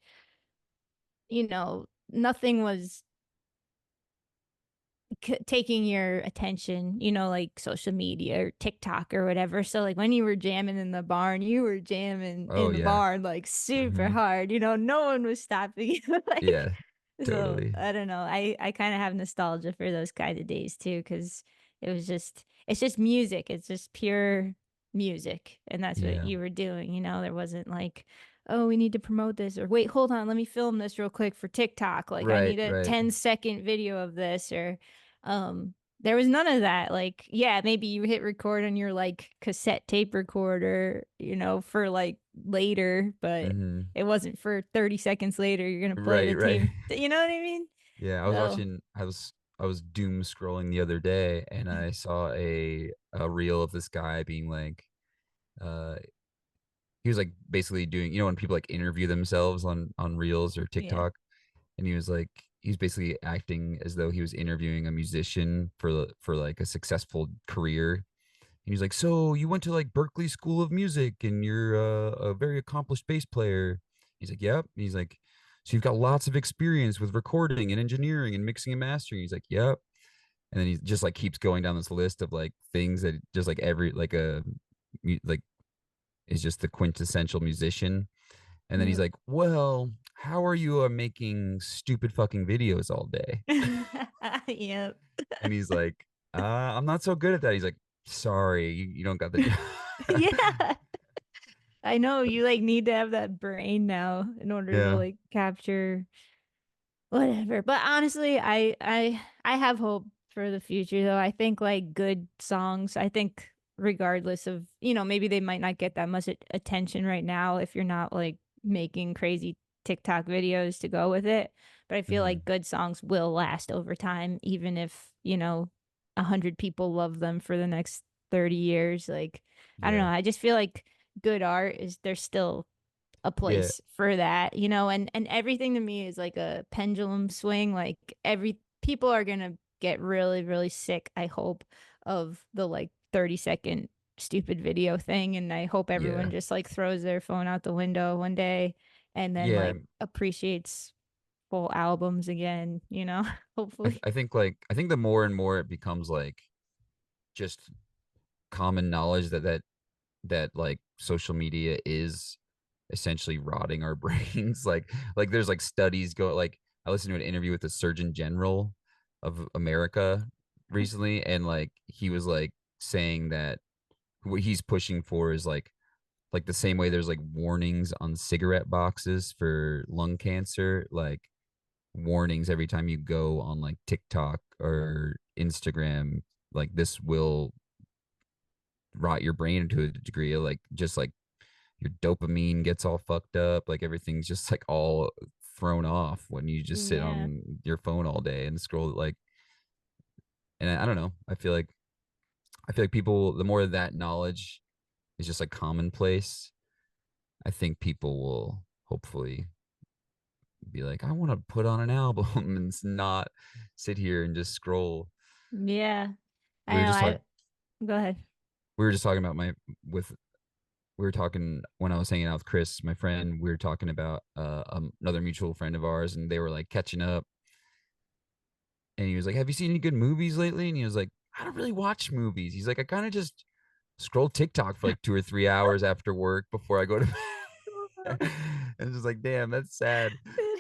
nothing was taking your attention, like social media or TikTok or whatever. So like when you were jamming in the barn, you were jamming Oh in the yeah. barn like super Hmm. hard. No one was stopping you. Like, Yeah, so totally. I don't know. I kind of have nostalgia for those kind of days too, because it's just music. It's just pure music, and that's what Yeah. you were doing. There wasn't like, oh, we need to promote this, or wait, hold on, let me film this real quick for TikTok. Like I Right, need a right. 10-second video of this, or there was none of that. Like, yeah, maybe you hit record on your like cassette tape recorder, for like later, but Hmm. it wasn't for 30 seconds later you're gonna play Right, the right. team. You know what I mean? Yeah, So I was doom scrolling the other day, and I saw a reel of this guy being like, uh he was like basically doing, when people like interview themselves on reels or yeah. TikTok, and he was basically acting as though he was interviewing a musician for like a successful career. And he's like, "So you went to like Berkeley School of Music, and you're a very accomplished bass player." He's like, "Yep." And he's like, "So you've got lots of experience with recording and engineering and mixing and mastering." He's like, "Yep." And then he just like keeps going down this list of like things that just like every like a like is just the quintessential musician. And then he's Yep. like, "Well, how are you making stupid fucking videos all day?" Yep. And he's like, I'm not so good at that." He's like, "Sorry, you don't got the job." Yeah. I know you like need to have that brain now in order to Yeah. like capture whatever. But honestly, I have hope for the future though. I think like good songs, I think regardless of, maybe they might not get that much attention right now if you're not like making crazy TikTok videos to go with it. But I feel like Hmm. good songs will last over time, even if, 100 people love them for the next 30 years. Like, I don't know. Yeah. I just feel like good art is there's still a Yeah. place for that, and everything to me is like a pendulum swing. Like every people are gonna get really, really sick, I hope, of the like 30-second stupid video thing. And I hope everyone Yeah. just like throws their phone out the window one day and then Yeah. like appreciates full albums again, hopefully. I think the more and more it becomes like just common knowledge that like social media is essentially rotting our brains. Like there's like studies go like I listened to an interview with the Surgeon General of America recently, and like he was like saying that what he's pushing for is like the same way there's like warnings on cigarette boxes for lung cancer, like warnings every time you go on like TikTok or Instagram, like this will rot your brain to a degree of like just like your dopamine gets all fucked up, like everything's just like all thrown off when you just sit Yeah. on your phone all day and scroll like. And I don't know, I feel like people, the more that knowledge is just like commonplace, I think people will hopefully be like, I want to put on an album and not sit here and just scroll. Yeah. I We were know. just I talking. Go ahead. We were just talking about my with. We were talking when I was hanging out with Chris, my friend. We were talking about another mutual friend of ours, and they were like catching up. And he was like, "Have you seen any good movies lately?" And he was like, "I don't really watch movies." He's like, "I kind of just scroll TikTok for like 2 or 3 hours after work before I go to bed." And it's just like, damn, that's sad.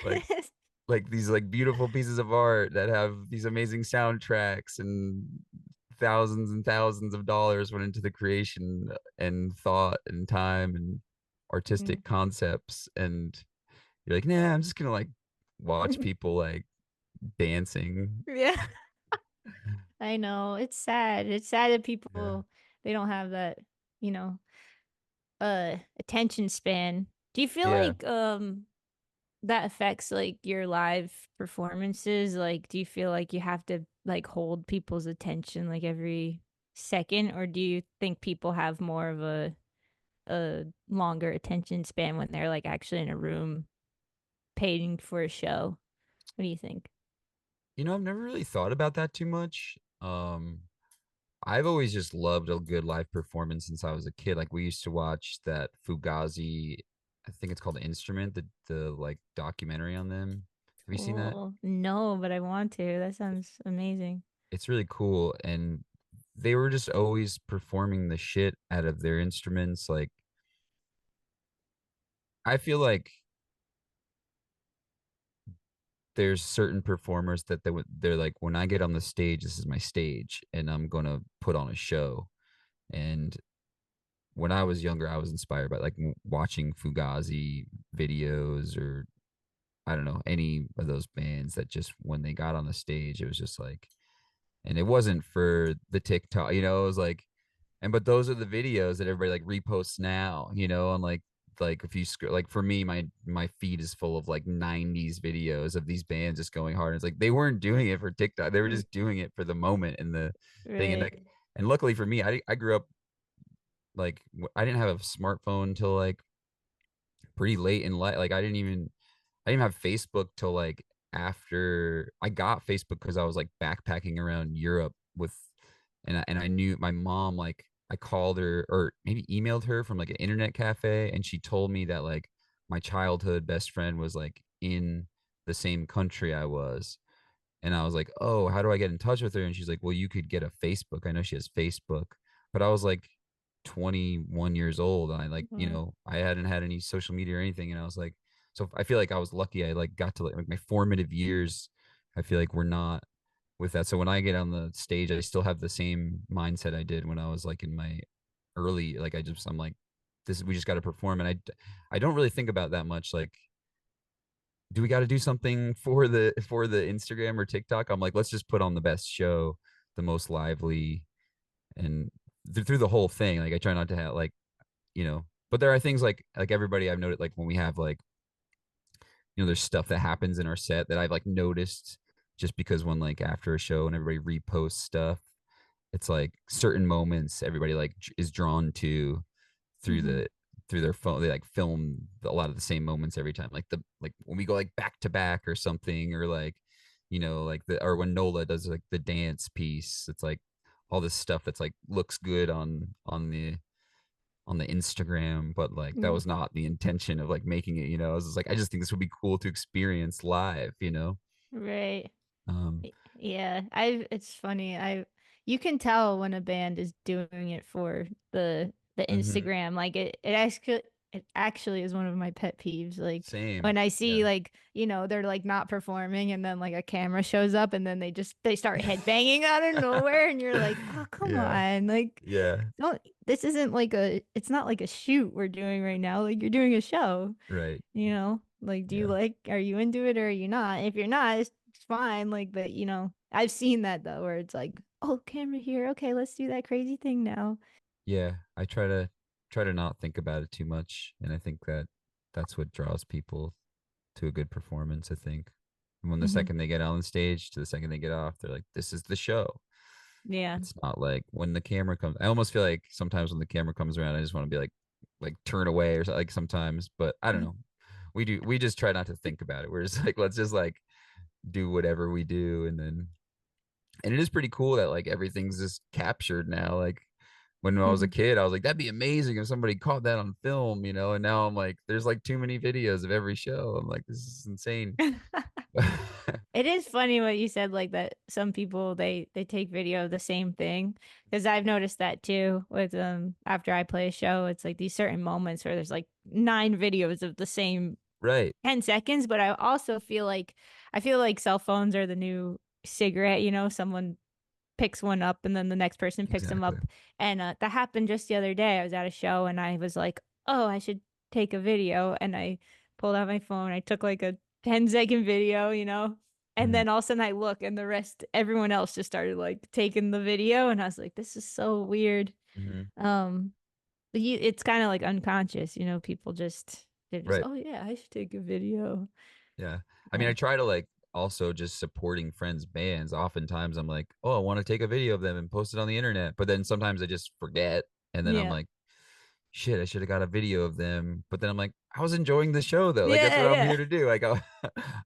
Like It is. like these like beautiful pieces of art that have these amazing soundtracks, and thousands and thousands of dollars went into the creation and thought and time and artistic concepts, and you're like, nah, I'm just gonna like watch people like dancing. Yeah. I know. It's sad. It's sad that Yeah. people they don't have that, you know, attention span. Do you feel Yeah. like that affects like your live performances? Like do you feel like you have to like hold people's attention like every second, or do you think people have more of a a longer attention span when they're like actually in a room paying for a show. What do you think? I've never really thought about that too much. I've always just loved a good live performance since I was a kid. Like we used to watch that Fugazi, I think it's called Instrument, the like documentary on them. Have you seen that? Oh, no, but I want to. That sounds amazing. It's really cool, and they were just always performing the shit out of their instruments. Like I feel like there's certain performers that they're like, when I get on the stage, this is my stage, and I'm gonna put on a show. And when I was younger, I was inspired by like watching Fugazi videos, or I don't know, any of those bands that just when they got on the stage, it was just like, and it wasn't for the TikTok, it was like, and but those are the videos that everybody like reposts now, and like if you like for me, my feed is full of like 90s videos of these bands just going hard. And it's like they weren't doing it for TikTok. They were Mm, just doing it for the moment and the thing. And right. like, and luckily for me, I grew up like I didn't have a smartphone until like pretty late in life. Like I didn't have Facebook till like after I got Facebook because I was like backpacking around Europe with, and I knew my mom, like I called her or maybe emailed her from like an internet cafe, and she told me that like my childhood best friend was like in the same country I was. And I was like, oh, how do I get in touch with her? And she's like, well, you could get a Facebook. I know she has Facebook. But I was like 21 years old. And I like, Mhm. I hadn't had any social media or anything. And I was like, so I feel like I was lucky. I like got to like my formative years. I feel like we're not with that. So when I get on the stage, I still have the same mindset I did when I was like in my early, like I'm like, we just got to perform. And I don't really think about that much. Like, do we got to do something for the Instagram or TikTok? I'm like, let's just put on the best show, the most lively, and through the whole thing. Like I try not to have like, but there are things like everybody I've noted, like when we have like, there's stuff that happens in our set that I've like noticed just because when like after a show and everybody reposts stuff, it's like certain moments everybody like is drawn to through Mhm. the through their phone. They like film a lot of the same moments every time, like when we go like back to back or something, or like like or when Nola does like the dance piece. It's like all this stuff that's like looks good on the Instagram, but like that Mm, was not the intention of like making it. I was just like, I just think this would be cool to experience live. right. um Yeah, I it's funny. You can tell when a band is doing it for the mhm. Instagram. Like it actually is one of my pet peeves. Like Same. when I Yeah. see like, they're like not performing and then like a camera shows up and then they start headbanging out of nowhere and you're like, "Oh, come Yeah. on." Like Yeah. don't this isn't like it's not like a shoot we're doing right now. Like you're doing a show. Right. Like, Yeah. are you into it or are you not? If you're not, it's fine. Like, but I've seen that though, where it's like, oh, camera here. Okay, let's do that crazy thing now. Yeah, I try to not think about it too much, and I think that's what draws people to a good performance. I think when the Hmm. second they get on stage to the second they get off, they're like, "This is the show." Yeah. It's not like when the camera comes. I almost feel like sometimes when the camera comes around, I just want to be like turn away or something, like sometimes. But I don't know. We just try not to think about it. We're just like, let's just like do whatever we do, and it is pretty cool that like everything's just captured now. Like when I was a Hmm. kid, I was like, that'd be amazing if somebody caught that on film. And now I'm like, there's like too many videos of every show. I'm like, this is insane. It is funny what you said, like that some people they take video of the same thing. Because I've noticed that too with after I play a show, it's like these certain moments where there's like 9 videos of the same Right. 10 seconds, but I feel like cell phones are the new cigarette, someone picks one up and then the next person picks them Exactly. up. And that happened just the other day. I was at a show and I was like, "Oh, I should take a video." And I pulled out my phone. I took like a 10-second video. And Hmm. then all of a sudden I look and everyone else just started like taking the video and I was like, "This is so weird." Hmm. Um, but it's kind of like unconscious, they're just, Right. "Oh yeah, I should take a video." Yeah. I mean, Yeah. I try to like also just supporting friends' bands. Oftentimes I'm like, oh, I want to take a video of them and post it on the internet. But then sometimes I just forget. And then I'm Yeah. like, shit, I should have got a video of them. But then I'm like, I was enjoying the show though. Like that's Yeah, what I'm yeah. here to do. Like I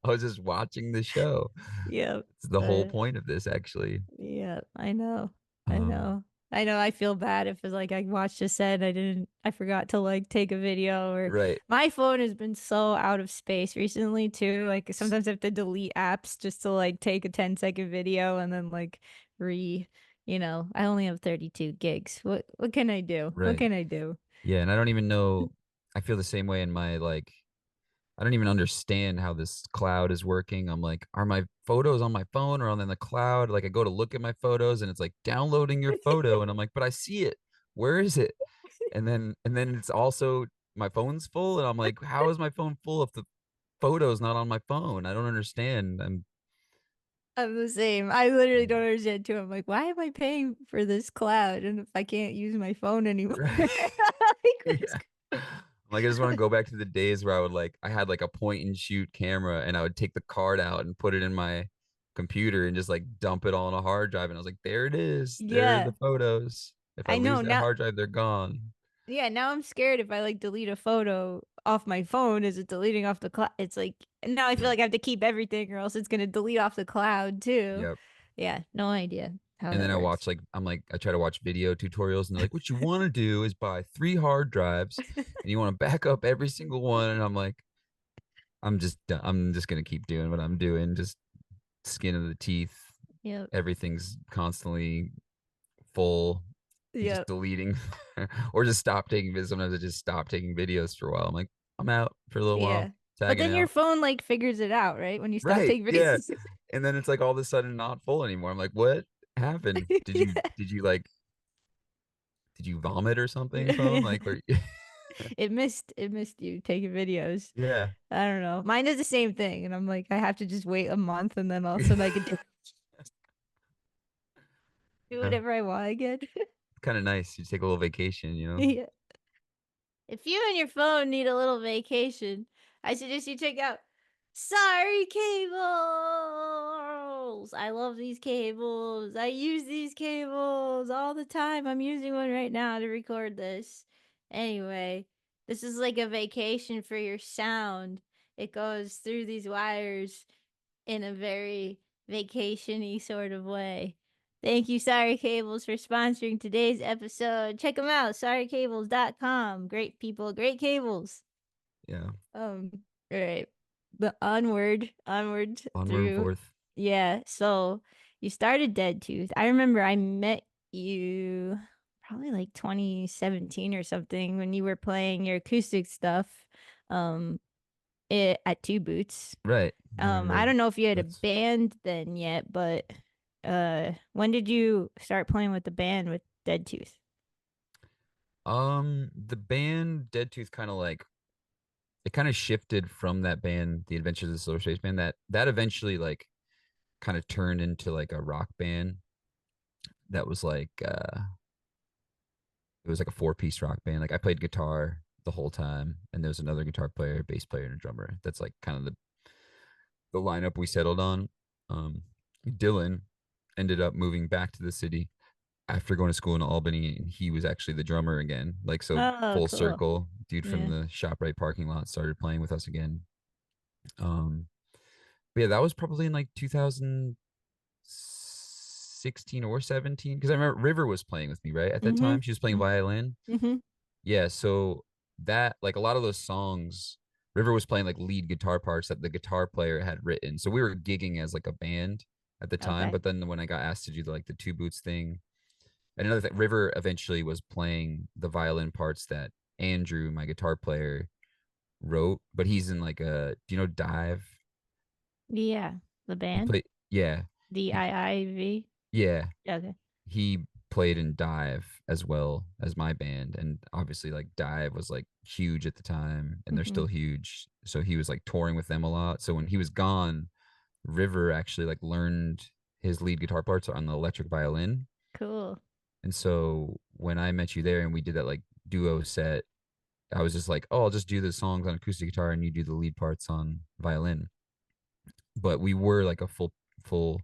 was just watching the show. Yeah. It's the whole Uh, point of this, actually. yeah, I know. I Um, know. I know I feel bad if it's like I watched a set, I forgot to like take a video, or right. my phone has been so out of space recently too. Like sometimes I have to delete apps just to like take a 10-second video and then like re, I only have 32 gigs. What can I do? What Right. can I do? Yeah, and I don't even know. I feel the same way in my like. I don't even understand how this cloud is working. I'm like, are my photos on my phone or on the cloud? Like, I go to look at my photos and it's like downloading your photo, and I'm like, but I see it. Where is it? And then it's also my phone's full, and I'm like, how is my phone full if the photo's not on my phone? I don't understand. I'm I'm the same. I literally don't understand too. I'm like, why am I paying for this cloud? And if I can't use my phone anymore, right. like, what's Yeah. Like I just want to go back to the days where I had like a point and shoot camera, and I would take the card out and put it in my computer and just like dump it all on a hard drive, and I was like, there it is. There are yeah, the photos. If I I know lose that now. hard drive, they're gone. Yeah, now I'm scared if I like delete a photo off my phone, is it deleting off the cloud? It's like now I feel like I have to keep everything or else it's gonna delete off the cloud too. Yep. Yeah, no idea how And that then works. I try to watch video tutorials, and they're like, what you want to do is buy 3 hard drives and you want to back up every single one. And I'm like, I'm just gonna keep doing what I'm doing, just skin of the teeth. Yep, Everything's constantly full. You just yep, deleting or just stop taking videos. Sometimes I just stop taking videos for a while. I'm like, I'm out for a little yeah. while, But tagging then your out. phone like figures it out, right? When you stop Right. taking Yeah. videos. And then it's like all of a sudden not full anymore. I'm like, what happened? Did you vomit or something, phone? Yeah. Like where It missed you taking videos. yeah. I don't know. Mine is the same thing, and I'm like, I have to just wait a month, and then all of a sudden I can do Yeah. whatever I want again. Kind of nice. You take a little vacation. Yeah. If you and your phone need a little vacation, I suggest you check out Sorry Cables. I love these cables. I use these cables all the time. I'm using one right now to record this. Anyway, this is like a vacation for your sound. It goes through these wires in a very vacation-y sort of way. Thank you, Sorry Cables, for sponsoring today's episode. Check them out, sorrycables.com. Great people, great cables. Yeah. Um, all right. But onward Onward and through. forth. Yeah, so you started Dead Tooth. I remember I met you probably like 2017 or something when you were playing your acoustic stuff um at Two Boots. Right. I I remember don't know if you had a that's band then yet, but when did you start playing with the band with Dead Tooth? the band Dead Tooth kind of like it kind of shifted from that band, the Adventures of the Slower Space Band, that eventually like kind of turned into like a rock band that was like it was like a 4 piece rock band. Like I played guitar the whole time, and there was another guitar player, bass player, and a drummer. That's like kind of the lineup we settled on. Um, Dylan ended up moving back to the city after going to school in Albany, and he was actually the drummer again. Like so, Oh, full cool. circle. Dude from Yeah. the ShopRite parking lot started playing with us again. But yeah, that was probably in like 2016 or 17, because I remember River was playing with me right at that Mm-hmm. time. She was playing violin. Mm-hmm. Yeah, so that like a lot of those songs, River was playing like lead guitar parts that the guitar player had written. So we were gigging as like a band at the time. Okay. But then when I got asked to do like the Two Boots thing, and another thing, River eventually was playing the violin parts that Andrew, my guitar player, wrote. But he's in like do you know Dive? Yeah. The He band? played, yeah, he, DIIV? yeah, Okay. he played in Dive as well as my band, and obviously like Dive was like huge at the time, and they're Mm-hmm. still huge. So he was like touring with them a lot. So when he was gone, River actually like learned his lead guitar parts on the electric violin. Cool. And so when I met you there and we did that like duo set, I was just like, oh, I'll just do the songs on acoustic guitar and you do the lead parts on violin. But we were like a full 4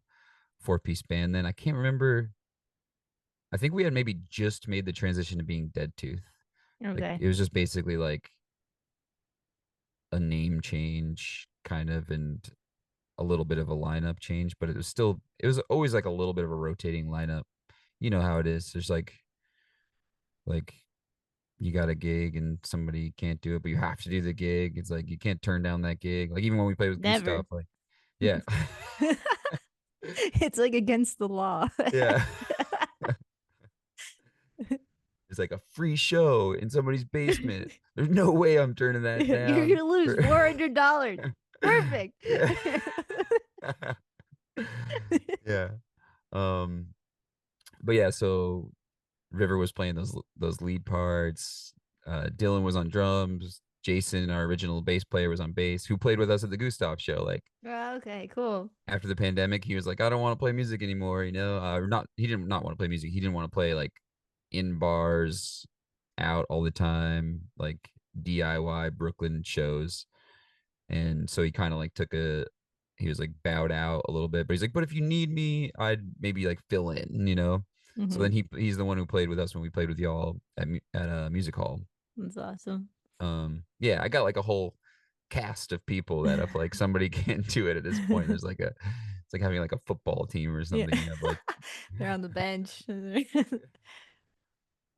piece band then. I can't remember. I think we had maybe just made the transition to being Dead Tooth. Like Okay. it was just basically like a name change kind of and a little bit of a lineup change, but it was always like a little bit of a rotating lineup. You know how it is. There's like you got a gig and somebody can't do it, but you have to do the gig. It's like you can't turn down that gig. Like even when we play with Never. Gustav, like yeah. It's like against the law. Yeah. It's like a free show in somebody's basement. There's no way I'm turning that You're down. gonna lose $400. Perfect. Yeah. Yeah. Um, but yeah, so River was playing those lead parts. Dylan was on drums. Jason, our original bass player, was on bass, who played with us at the Gustav show. Like Oh, okay, cool. after the pandemic, he was like, I don't want to play music anymore, you know. Not he didn't not want to play music. He didn't want to play like in bars out all the time, like DIY Brooklyn shows. And so he kind of like he was like bowed out a little bit, but he's like, but if you need me, I'd maybe like fill in, you know? So Hmm. then he's the one who played with us when we played with y'all at a music hall. That's awesome. Yeah, I got like a whole cast of people that if like somebody can't do it at this point, it's like having like a football team or Yeah. something. You have like, They're on the bench.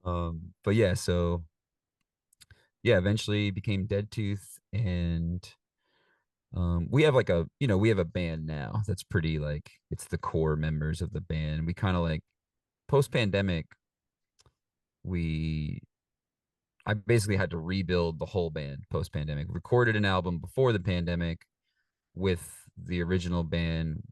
but yeah, so yeah, eventually became Dead Tooth, and we have like we have a band now that's pretty like it's the core members of the band. We kind of like post pandemic, we I basically had to rebuild the whole band post pandemic. Recorded an album before the pandemic with the original band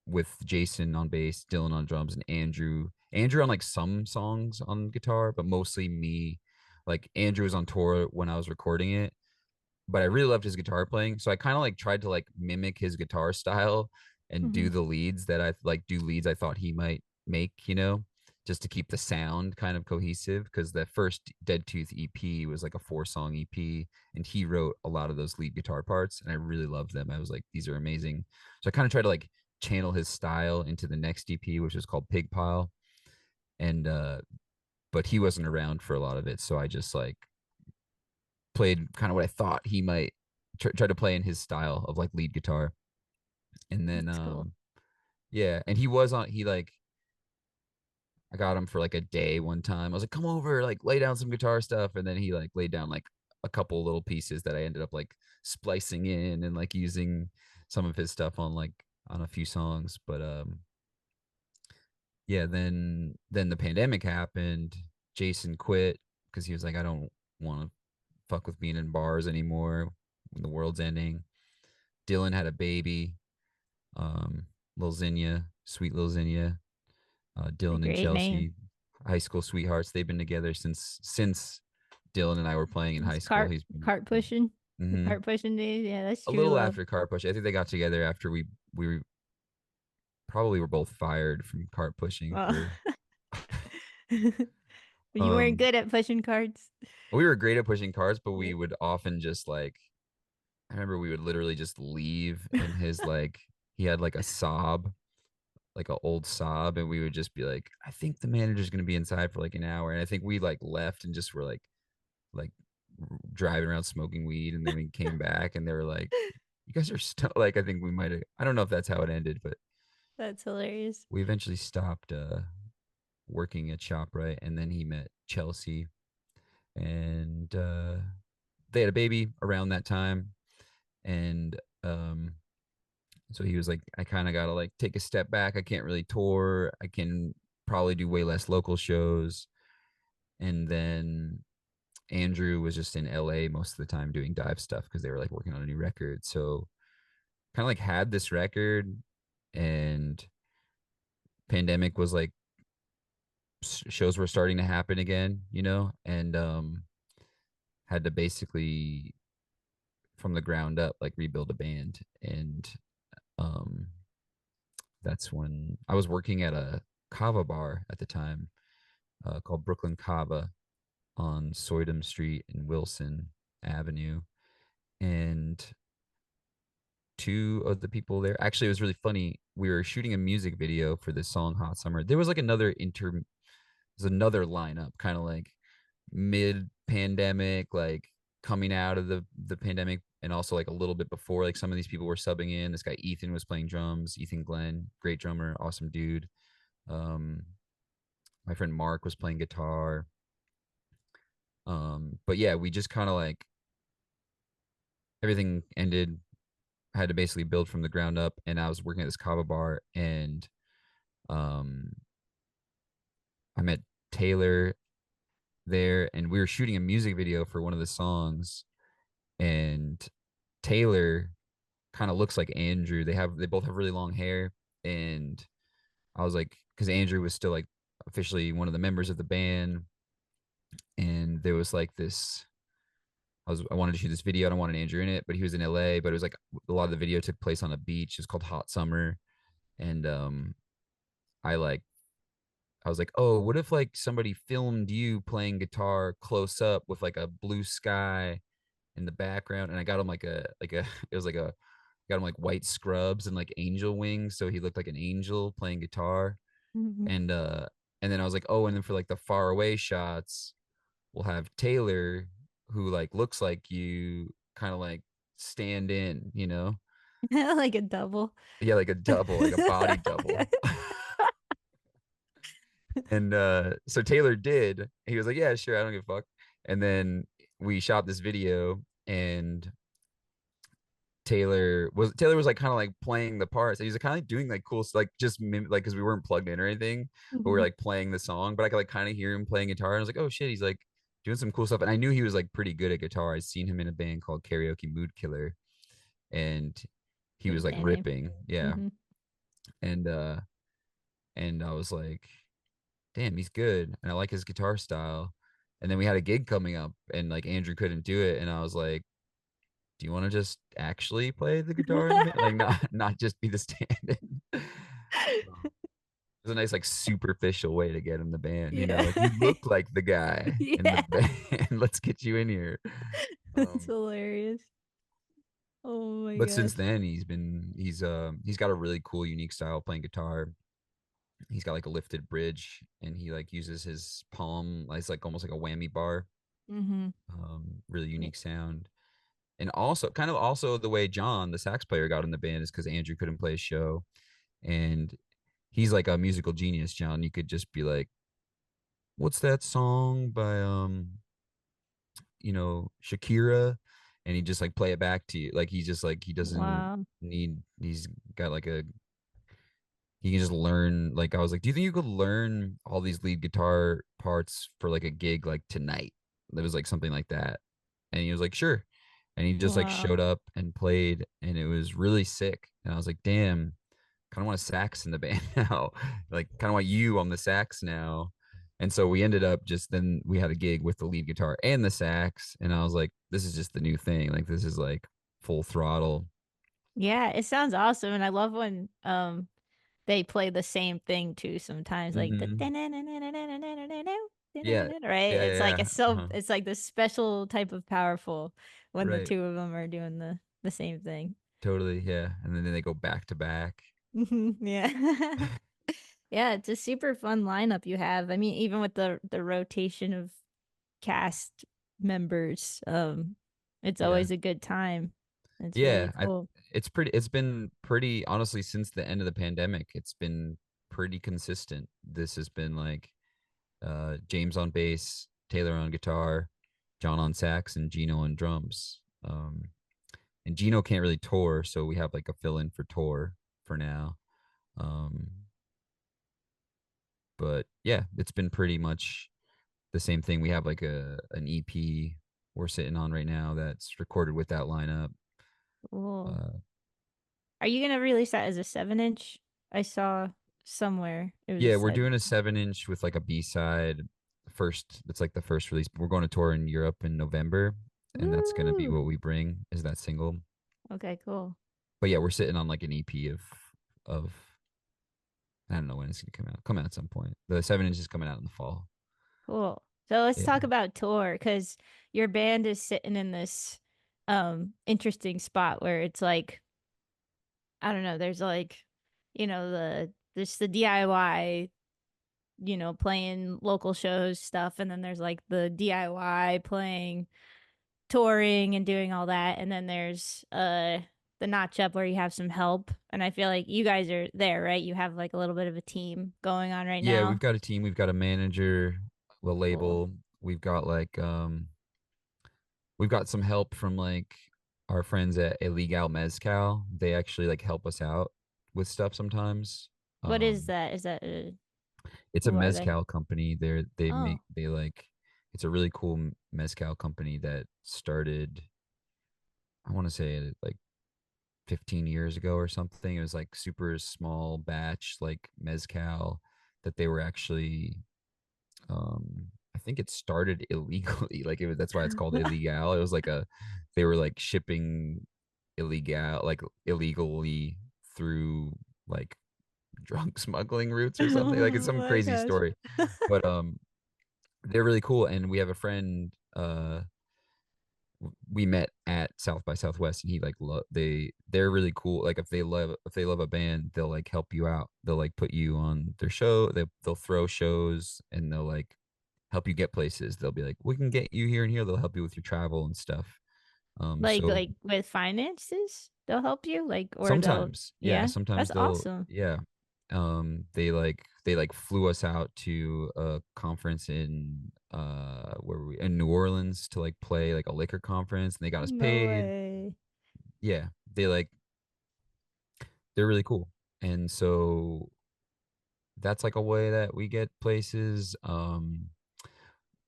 with Jason on bass, Dylan on drums, and Andrew on like some songs on guitar, but mostly me. Like Andrew was on tour when I was recording it, but I really loved his guitar playing. So I kind of like tried to like mimic his guitar style and Hmm. do leads I thought he might make, you know, just to keep the sound kind of cohesive. Cause the first Dead Tooth EP was like a 4-song EP, and he wrote a lot of those lead guitar parts. And I really loved them. I was like, these are amazing. So I kind of tried to like channel his style into the next EP, which was called Pig Pile. And, but he wasn't around for a lot of it. So I just like played kind of what I thought he might try to play in his style of like lead guitar. And then That's cool. yeah, and he was on he like I got him for like a day one time. I was like, come over, like lay down some guitar stuff. And then he like laid down like a couple little pieces that I ended up like splicing in and like using some of his stuff on a few songs. But yeah, then the pandemic happened. Jason quit because he was like, I don't want to fuck with being in bars anymore when the world's ending. Dylan had a baby, um, Lil Zinnia, sweet Lil Zinnia. A Dylan and great name. Chelsea, high school sweethearts. They've been together since Dylan and I were playing in high It's school. He's been cart pushing. mhm. Cart pushing days. Yeah, that's A true little love. after Car Push. I think they got together after we probably were both fired from cart pushing Oh. for You weren't um good at pushing carts. we were great at pushing carts, but Yeah. we would often just like I remember we would literally just leave in his like he had like a sob, like an old sob, and we would just be like, I think the manager's gonna be inside for like an hour. And I think we like left and just were like driving around smoking weed, and then we came back and they were like, you guys are still like I think we might have I don't know if that's how it ended, but That's hilarious. we eventually stopped working at ShopRite, and then he met Chelsea, and they had a baby around that time. And so he was like, I kind of got to like take a step back. I can't really tour. I can probably do way less local shows. And then Andrew was just in LA most of the time doing dive stuff because they were like working on a new record. So kind of like had this record, and pandemic was like shows were starting to happen again, you know, and had to basically from the ground up like rebuild a band. And um that's when I was working at a kava bar at the time, called Brooklyn Kava on Soydam Street and Wilson Avenue. And two of the people there, actually, it was really funny. We were shooting a music video for this song Hot Summer. There was like there's another lineup, kind of like mid pandemic, like coming out of the pandemic, and also like a little bit before. Like some of these people were subbing in. This guy Ethan was playing drums. Ethan Glenn, great drummer, awesome dude. Um, my friend Mark was playing guitar. But yeah, we just kind of like everything ended. I had to basically build from the ground up, and I was working at this kava bar, and um, I met Taylor there, and we were shooting a music video for one of the songs, and Taylor kind of looks like Andrew. They both have really long hair, and I was like, because Andrew was still like officially one of the members of the band, and there was like this. I wanted to shoot this video. I don't want an Andrew in it, but he was in LA. But it was like a lot of the video took place on a beach. It was called Hot Summer, and I like I was like, oh, what if like somebody filmed you playing guitar close up with like a blue sky in the background, and I got him like a it was like a got him like white scrubs and like angel wings, so he looked like an angel playing guitar. Mhm. And and then I was like, oh, and then for like the far away shots, we'll have Taylor, who like looks like you, kind of like stand in, you know? Like a double. Yeah, like a double, like a body double. And so Taylor did. He was like, yeah, sure, I don't give a fuck. And then we shot this video, and Taylor was like kind of like playing the parts. He was kind of like doing like cool like just like because we weren't plugged in or anything, but we were Mhm. like playing the song. But I could like kind of hear him playing guitar, and I was like, oh shit, he's like doing some cool stuff. And I knew he was like pretty good at guitar. I'd seen him in a band called Karaoke Mood Killer, and he was Good like band name. ripping, yeah. Mhm. And I was like, damn, he's good, and I like his guitar style. And then we had a gig coming up, and like Andrew couldn't do it, and I was like, do you want to just actually play the guitar in the band? Like not just be the stand-in. It was a nice like superficial way to get in the band, you know, Yeah. like you look like the guy in the Yeah. band. Let's get you in here. That's Um, hilarious. Oh my but since gosh. then he's got a really cool, unique style playing guitar. He's got like a lifted bridge, and he like uses his palm. It's like almost like a whammy bar. Mhm. Really Yeah. unique sound. And also kind of also the way John, the sax player, got in the band is because Andrew couldn't play a show, and he's like a musical genius, John. You could just be like, what's that song by Shakira? And he just like play it back to you. Like he's just like he doesn't Wow. need he's got like a he can just learn. Like I was like, do you think you could learn all these lead guitar parts for like a gig like tonight? It was like something like that. And he was like, sure. And he just like Wow. showed up and played, and it was really sick. And I was like, damn, kind of want a sax in the band now. Like kind of want you on the sax now. And so we ended up just then we had a gig with the lead guitar and the sax. And I was like, this is just the new thing. Like this is like full throttle. Yeah, it sounds awesome, and I love when they play the same thing too sometimes, like the Hmm. Yeah. right? Yeah. It's like Yeah. Uh-huh. it's like this special type of powerful when the Right. two of them are doing the same thing. Totally. Yeah. And then they go back to back. Yeah. Yeah, it's a super fun lineup you have. I mean, even with the rotation of cast members, it's Yeah. always a good time. It's really Yeah. cool. It's been pretty, honestly, since the end of the pandemic, it's been pretty consistent. This has been like James on bass, Taylor on guitar, John on sax, and Gino on drums. And Gino can't really tour, so we have like a fill in for tour for now. Um, but yeah, it's been pretty much the same thing. We have like an EP we're sitting on right now that's recorded with that lineup. Cool. Uh, Are you gonna release that as a 7-inch? I saw somewhere it was yeah, we're said. doing a 7-inch with like a B side first. It's like the first release. We're going to tour in Europe in November, and that's gonna be Woo! what we bring is that single. Okay, cool. But yeah, we're sitting on like an EP of I don't know when it's gonna come out. Come out at some point. The 7 inch is coming out in the fall. Cool. So let's Yeah. talk about tour because your band is sitting in this interesting spot where it's like, I don't know, there's like, the DIY playing local shows stuff, and then there's like the DIY playing, touring and doing all that, and then there's the notch up where you have some help. And I feel like you guys are there, right? You have like a little bit of a team going on right Yeah, we've now. got a team, we've got a manager, a Cool. label, we've got we've got some help from like our friends at Illegal Mezcal. They actually like help us out with stuff sometimes. What is Um that? Is that it's a who are they? mezcal company. They Oh, make they like it's a really cool mezcal company that started, I want to say like 15 years ago or something. It was like super small batch like mezcal that they were actually, I think it started illegally. Like that's why it's called illegal. It was like they were like shipping illegal, like illegally through like drug smuggling routes or something. Like it's oh some my crazy gosh. story. But they're really cool. And we have a friend, we met at South by Southwest, and he like they're really cool. Like if they love a band, they'll like help you out. They'll like put you on their show. They'll throw shows, and they'll like help you get places. They'll be like, we can get you here and here. They'll help you with your travel and stuff. So Like with finances, they'll help you, like, or they'll, sometimes, yeah, yeah, sometimes that's they'll, awesome. yeah. They like flew us out to a conference in where were we in New Orleans to like play like a liquor conference, and they got us No paid. way. Yeah, they're really cool. And so that's like a way that we get places.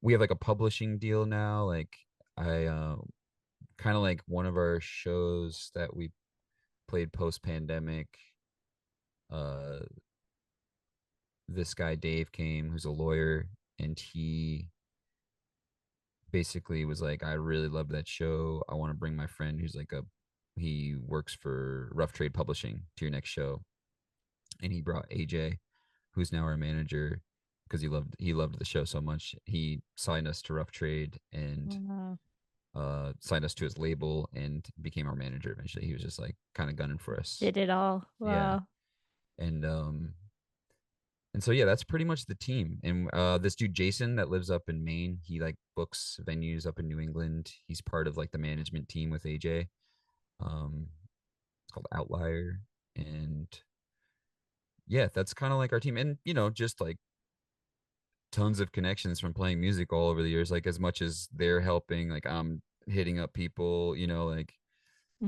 We have like a publishing deal now. Like I kind of like one of our shows that we played post pandemic. Uh, this guy Dave came, who's a lawyer, and he basically was like, I really love that show. I want to bring my friend who's like he works for Rough Trade Publishing to your next show. And he brought AJ, who's now our manager, because he loved the show so much. He signed us to Rough Trade and Wow. signed us to his label and became our manager eventually. He was just like kind of gunning for us. Did it all. Yeah. Wow. And so yeah, that's pretty much the team. And this dude Jason that lives up in Maine, he like books venues up in New England. He's part of like the management team with AJ. Um, it's called Outlier. And yeah, that's kind of like our team. And just like tons of connections from playing music all over the years. Like as much as they're helping, like I'm hitting up people, like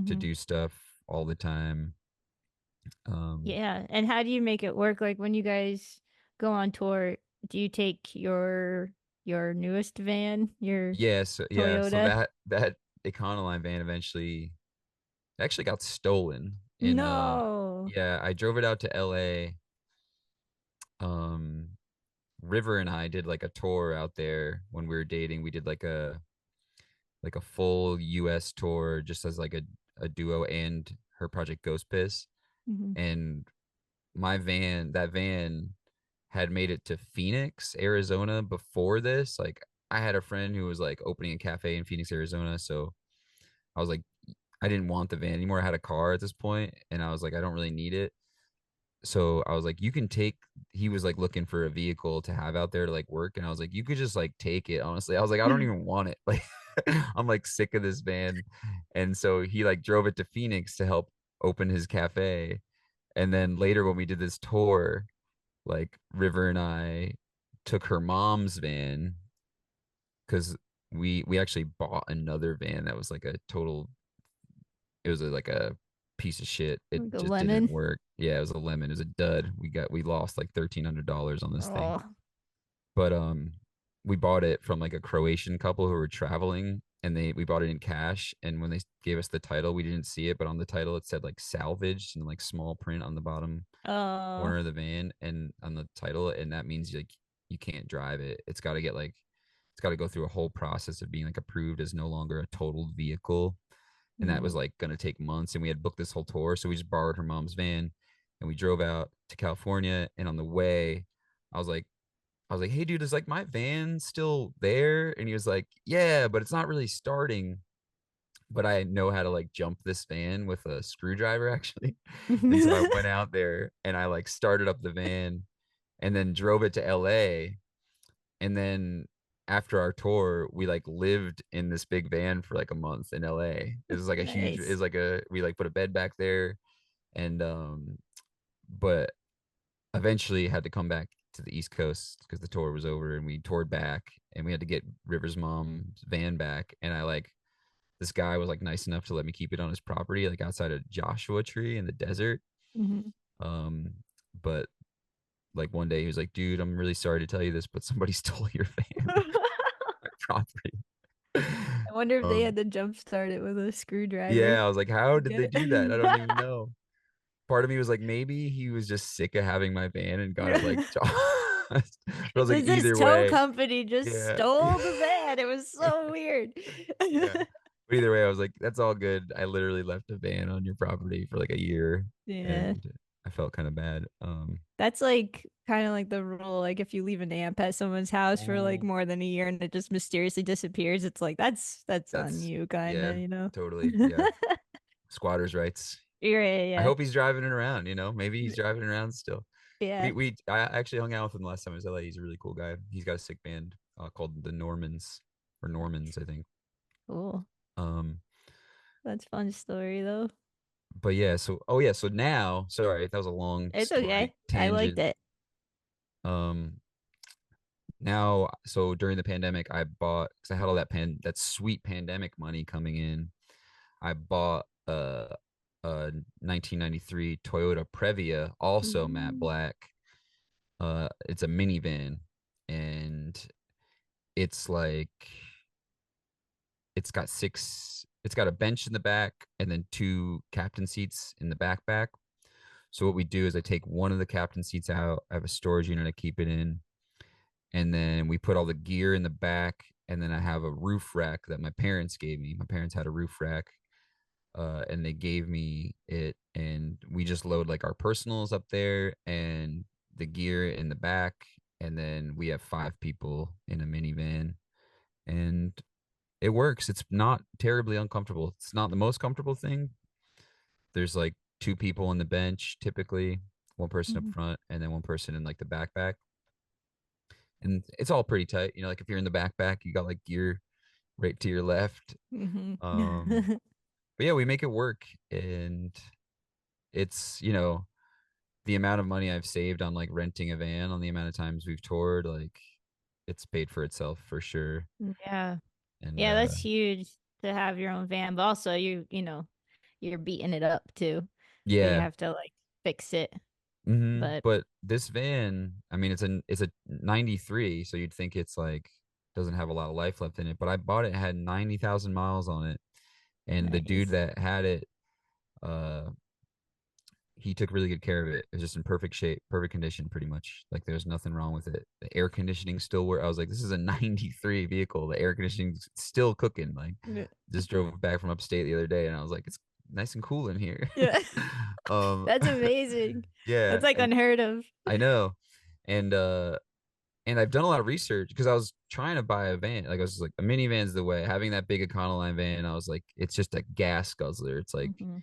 to Hmm. do stuff all the time. Um, Yeah. And how do you make it work? Like when you guys go on tour, do you take your newest van, your so Toyota? that Econoline van eventually actually got stolen in No. yeah, I drove it out to LA. Um River and I did like a tour out there when we were dating. We did like a full US tour just as like a duo and her project Ghost Piss. Hmm. And that van had made it to Phoenix, Arizona before this. Like I had a friend who was like opening a cafe in Phoenix, Arizona. So I was like, I didn't want the van anymore. I had a car at this point, and I was like, I don't really need it. So I was like, you can take, he was like looking for a vehicle to have out there to like work. And I was like, you could just like take it. Honestly, I was like, I don't even want it. Like, I'm like sick of this van. And so he like drove it to Phoenix to help open his cafe. And then later when we did this tour, like River and I took her mom's van because we actually bought another van that was like a total, it was like a piece of shit. It Like a just didn't lemon. work. Yeah, it was a lemon. It was a dud. We lost like $1,300 on this thing. Oh. But we bought it from like a Croatian couple who were traveling, and we bought it in cash. And when they gave us the title, we didn't see it, but on the title it said like salvaged in like small print on the bottom Oh. corner of the van and on the title, and that means like you can't drive it. It's got to go through a whole process of being like approved as no longer a totaled vehicle, and that was Mm. like going to take months. And we had booked this whole tour, so we just borrowed her mom's van, and we drove out to California. And on the way, I was like, hey, dude, is like my van still there? And he was like, yeah, but it's not really starting. But I know how to like jump this van with a screwdriver actually. And so I went out there and I like started up the van, and then drove it to LA. And then after our tour, we like lived in this big van for like a month in LA. It was like a huge, it Nice. was like a, we like put a bed back there. And, but eventually had to come back to the East Coast because the tour was over and we toured back and we had to get River's mom's van back. And I like, this guy was like nice enough to let me keep it on his property, like outside of Joshua Tree in the desert. Mhm. Um, but like one day he was like, dude, I'm really sorry to tell you this, but somebody stole your van, my property. I wonder if they um, had to jump start it with a screwdriver. yeah, I was like, how did Get they do that? I don't even it. know. Part of me was like, maybe he was just sick of having my van and got it like tossed. But I was like, This either tow way, company just yeah, stole the van. It was so weird. yeah. But either way, I was like, that's all good. I literally left a van on your property for like a year, Yeah. and I felt kind of bad. That's like kind of like the rule. Like if you leave an amp at someone's house for like Oh, more than a year and it just mysteriously disappears, it's like that's on that's you, kind yeah, of, you know? totally, yeah. Squatters' rights. Yeah, I yeah, hope he's driving it around. Maybe he's driving it around still. yeah. I actually hung out with him the last time I was in LA. He's a really cool guy. He's got a sick band called the Normans or Normans, I think. Cool. Um, That's fun story though. but yeah, so oh yeah, so now, sorry, that was a long It's story okay. I liked tangent. it. Um, now, so during the pandemic, I bought because I had all that sweet pandemic money coming in. I bought a 1993 Toyota Previa, also matte Ooh. black. It's a minivan, and it's like it's got a bench in the back and then two captain seats in the backpack. So what we do is I take one of the captain seats out. I have a storage unit I keep it in, and then we put all the gear in the back. And then I have a roof rack that my parents gave me. My parents had a roof rack, and they gave me it, and we just load like our personals up there and the gear in the back, and then we have five people in a minivan, and it works. It's not terribly uncomfortable. It's not the most comfortable thing. There's like two people on the bench typically, one person up Mhm. front and then one person in like the backpack, and it's all pretty tight. Like if you're in the backpack, you got like gear right to your left. Mhm. But yeah, we make it work, and it's the amount of money I've saved on like renting a van on the amount of times we've toured, like it's paid for itself for sure. Yeah. And Yeah, that's huge to have your own van, but also you're beating it up too. So you yeah. have to like fix it. But But this van, I mean, it's a 93, so you'd think it's like doesn't have a lot of life left in it. But I bought it, it had 90,000 miles on it, and the dude nice. that had it, uh, he took really good care of it. It was just in perfect shape, perfect condition, pretty much. Like there's nothing wrong with it. The air conditioning still worked. I was like, this is a 93 vehicle. The air conditioning's still cooking. Like Yeah. just drove back from upstate the other day, and I was like, it's nice and cool in here. Yeah. um, That's amazing. That's yeah, like and unheard of. I know, and I've done a lot of research because I was trying to buy a van. Like I was like, a minivan's the way. Having that big Econoline van, I was like, it's just a gas guzzler. Hmm.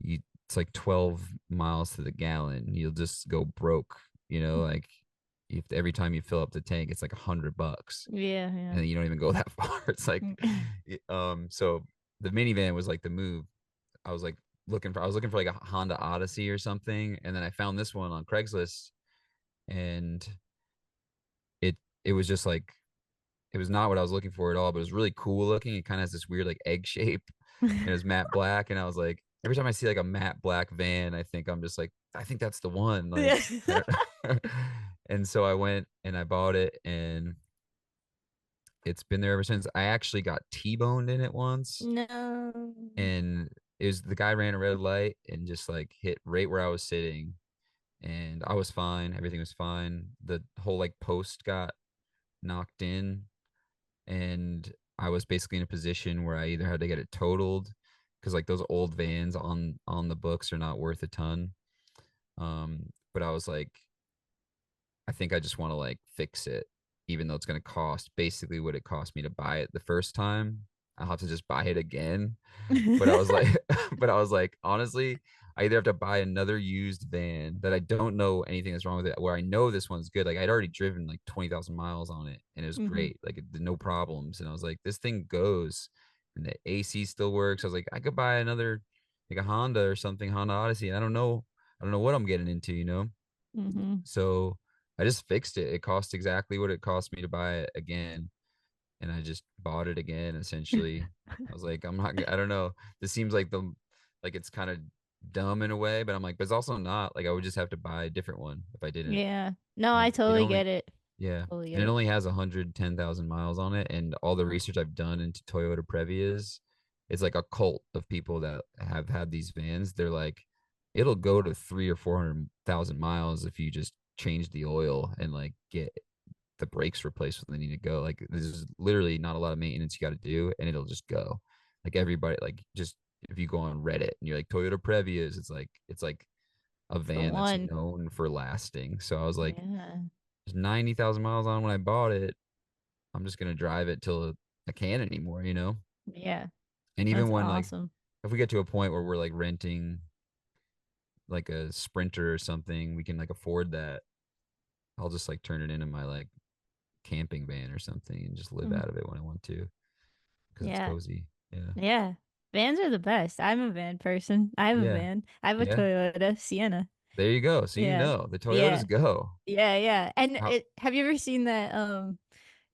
You it's like 12 miles to the gallon. You'll just go broke, like if every time you fill up the tank, it's like $100. Yeah, yeah. And you don't even go that far. It's like Mm. so the minivan was like the move. I was looking for like a Honda Odyssey or something, and then I found this one on Craigslist, and it was just like it was not what I was looking for at all, but it was really cool looking. It kind of has this weird like egg shape, and it was matte black. And I was like, every time I see like a matte black van, I'm just like, I think that's the one. Like, Yeah. I don't. And so I went and I bought it, and it's been there ever since. I actually got T-boned in it once, No. and it was the guy ran a red light and just like hit right where I was sitting, and I was fine. Everything was fine. The whole like post got knocked in, and I was basically in a position where I either had to get it totaled because like those old vans on the books are not worth a ton. But I was like, I think I just want to like fix it, even though it's going to cost basically what it cost me to buy it the first time. I'll have to just buy it again. But I was like, but I was like, honestly, I either have to buy another used van that I don't know anything that's wrong with it, where I know this one's good. Like I'd already driven like 20,000 miles on it and it was Mm-hmm. great. Like it did no problems. And I was like, this thing goes and the AC still works. I was like, I could buy another like a Honda or something, Honda Odyssey. And I don't know what I'm getting into, you know? Mm-hmm. So I just fixed it. It cost exactly what it cost me to buy it again. And I just bought it again, essentially. I was like, I don't know. This seems like like it's kind of dumb in a way, but I'm like, but it's also not. Like I would just have to buy a different one if I didn't. Yeah. No, And I it totally only, get it. yeah. Totally And get it it. only has 110,000 miles on it. And all the research I've done into Toyota Previas, it's like a cult of people that have had these vans. They're like, it'll go to three or 400,000 miles if you just change the oil and like get the brakes replaced when they need to go. Like there's literally not a lot of maintenance you got to do, and it'll just go. Like everybody, like just if you go on Reddit and you're like Toyota Previas, it's like a It's the van that's one. known for lasting. So I was like, Yeah. there's 90,000 miles on when I bought it. I'm just gonna drive it till I can't anymore, you know. Yeah. And even That's when like awesome. if we get to a point where we're like renting like a Sprinter or something, we can like afford that. I'll just like turn it into my like camping van or something and just live Mhm. out of it when I want to because it's Yeah. cozy. Yeah. Yeah. Vans are the best. I'm a van person. I have a Yeah. van. I have a Yeah. Toyota Sienna. There you go. So you Yeah. know the Yeah. Toyotas go. Yeah, yeah. And How, it have you ever seen that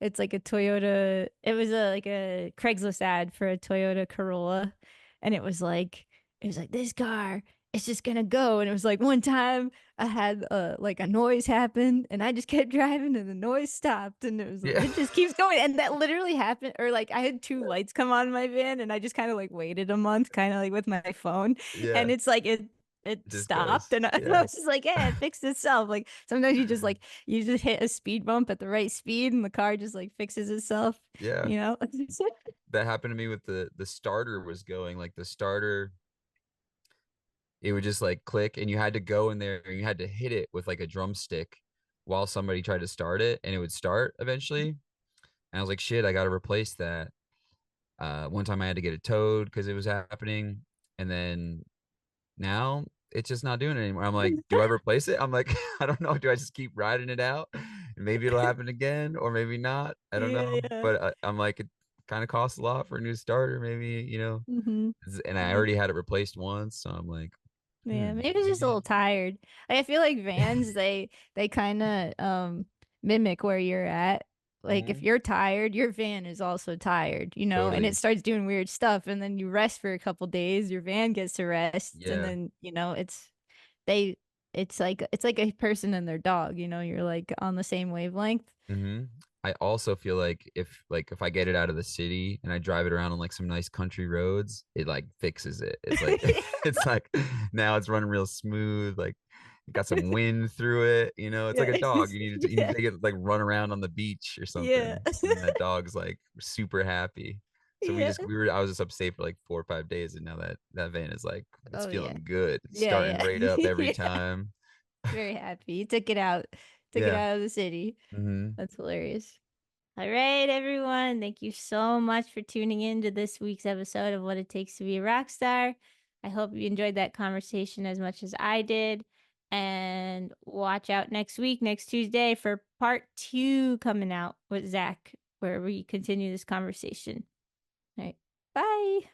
it's like a Toyota, it was a like a Craigslist ad for a Toyota Corolla, and it was like this car, it's just gonna go. And it was like one time I had like a noise happen and I just kept driving and the noise stopped and it was like yeah. it just keeps going. And that literally happened. Or like I had two lights come on in my van and I just kind of like waited a month, kind of like with my phone, and Yeah. it's like it It just stopped. goes. And I Yeah. was just like, yeah, it fixed itself. Like sometimes you just hit a speed bump at the right speed and the car just like fixes itself, Yeah. you know? That happened to me with the starter was going like the starter it would just like click and you had to go in there and you had to hit it with like a drumstick while somebody tried to start it and it would start eventually. And I was like, shit, I got to replace that. One time I had to get it towed because it was happening. And then now it's just not doing it anymore. I'm like, do I replace it? I'm like, I don't know. Do I just keep riding it out? And maybe it'll happen again or maybe not. I don't Yeah, know. yeah. But I'm like, it kind of costs a lot for a new starter, maybe, you know. Mm-hmm. And I Yeah. already had it replaced once. So I'm like, Yeah, maybe it's just a maybe. little tired. Like, I feel like vans, they kind of mimic where you're at. Like if Mhm. you're tired, your van is also tired, you know, and it Totally. starts doing weird stuff, and then you rest for a couple days, your van gets to rest, and Yeah. then, you know, they it's like a person and their dog, you know, you're like on the same wavelength. hmm I also feel like if I get it out of the city and I drive it around on like some nice country roads, it like fixes it. It's like it's like now it's running real smooth. Like it got some wind through it. You know, it's like Yeah. a dog. You need to Yeah. take it like run around on the beach or Yeah. something, and that dog's like super happy. So Yeah. we were I was just upstate for like 4 or 5 days, and now that van is like it's Oh yeah. feeling good. It's Yeah, starting yeah. right up every Yeah. time. Very happy. You took it out. Took it Yeah. out of the city. hmm That's hilarious. All right, everyone. Thank you so much for tuning in to this week's episode of What It Takes to Be a Rock Star. I hope you enjoyed that conversation as much as I did. And watch out next week, next Tuesday, for part two coming out with Zach, where we continue this conversation. All right. Bye.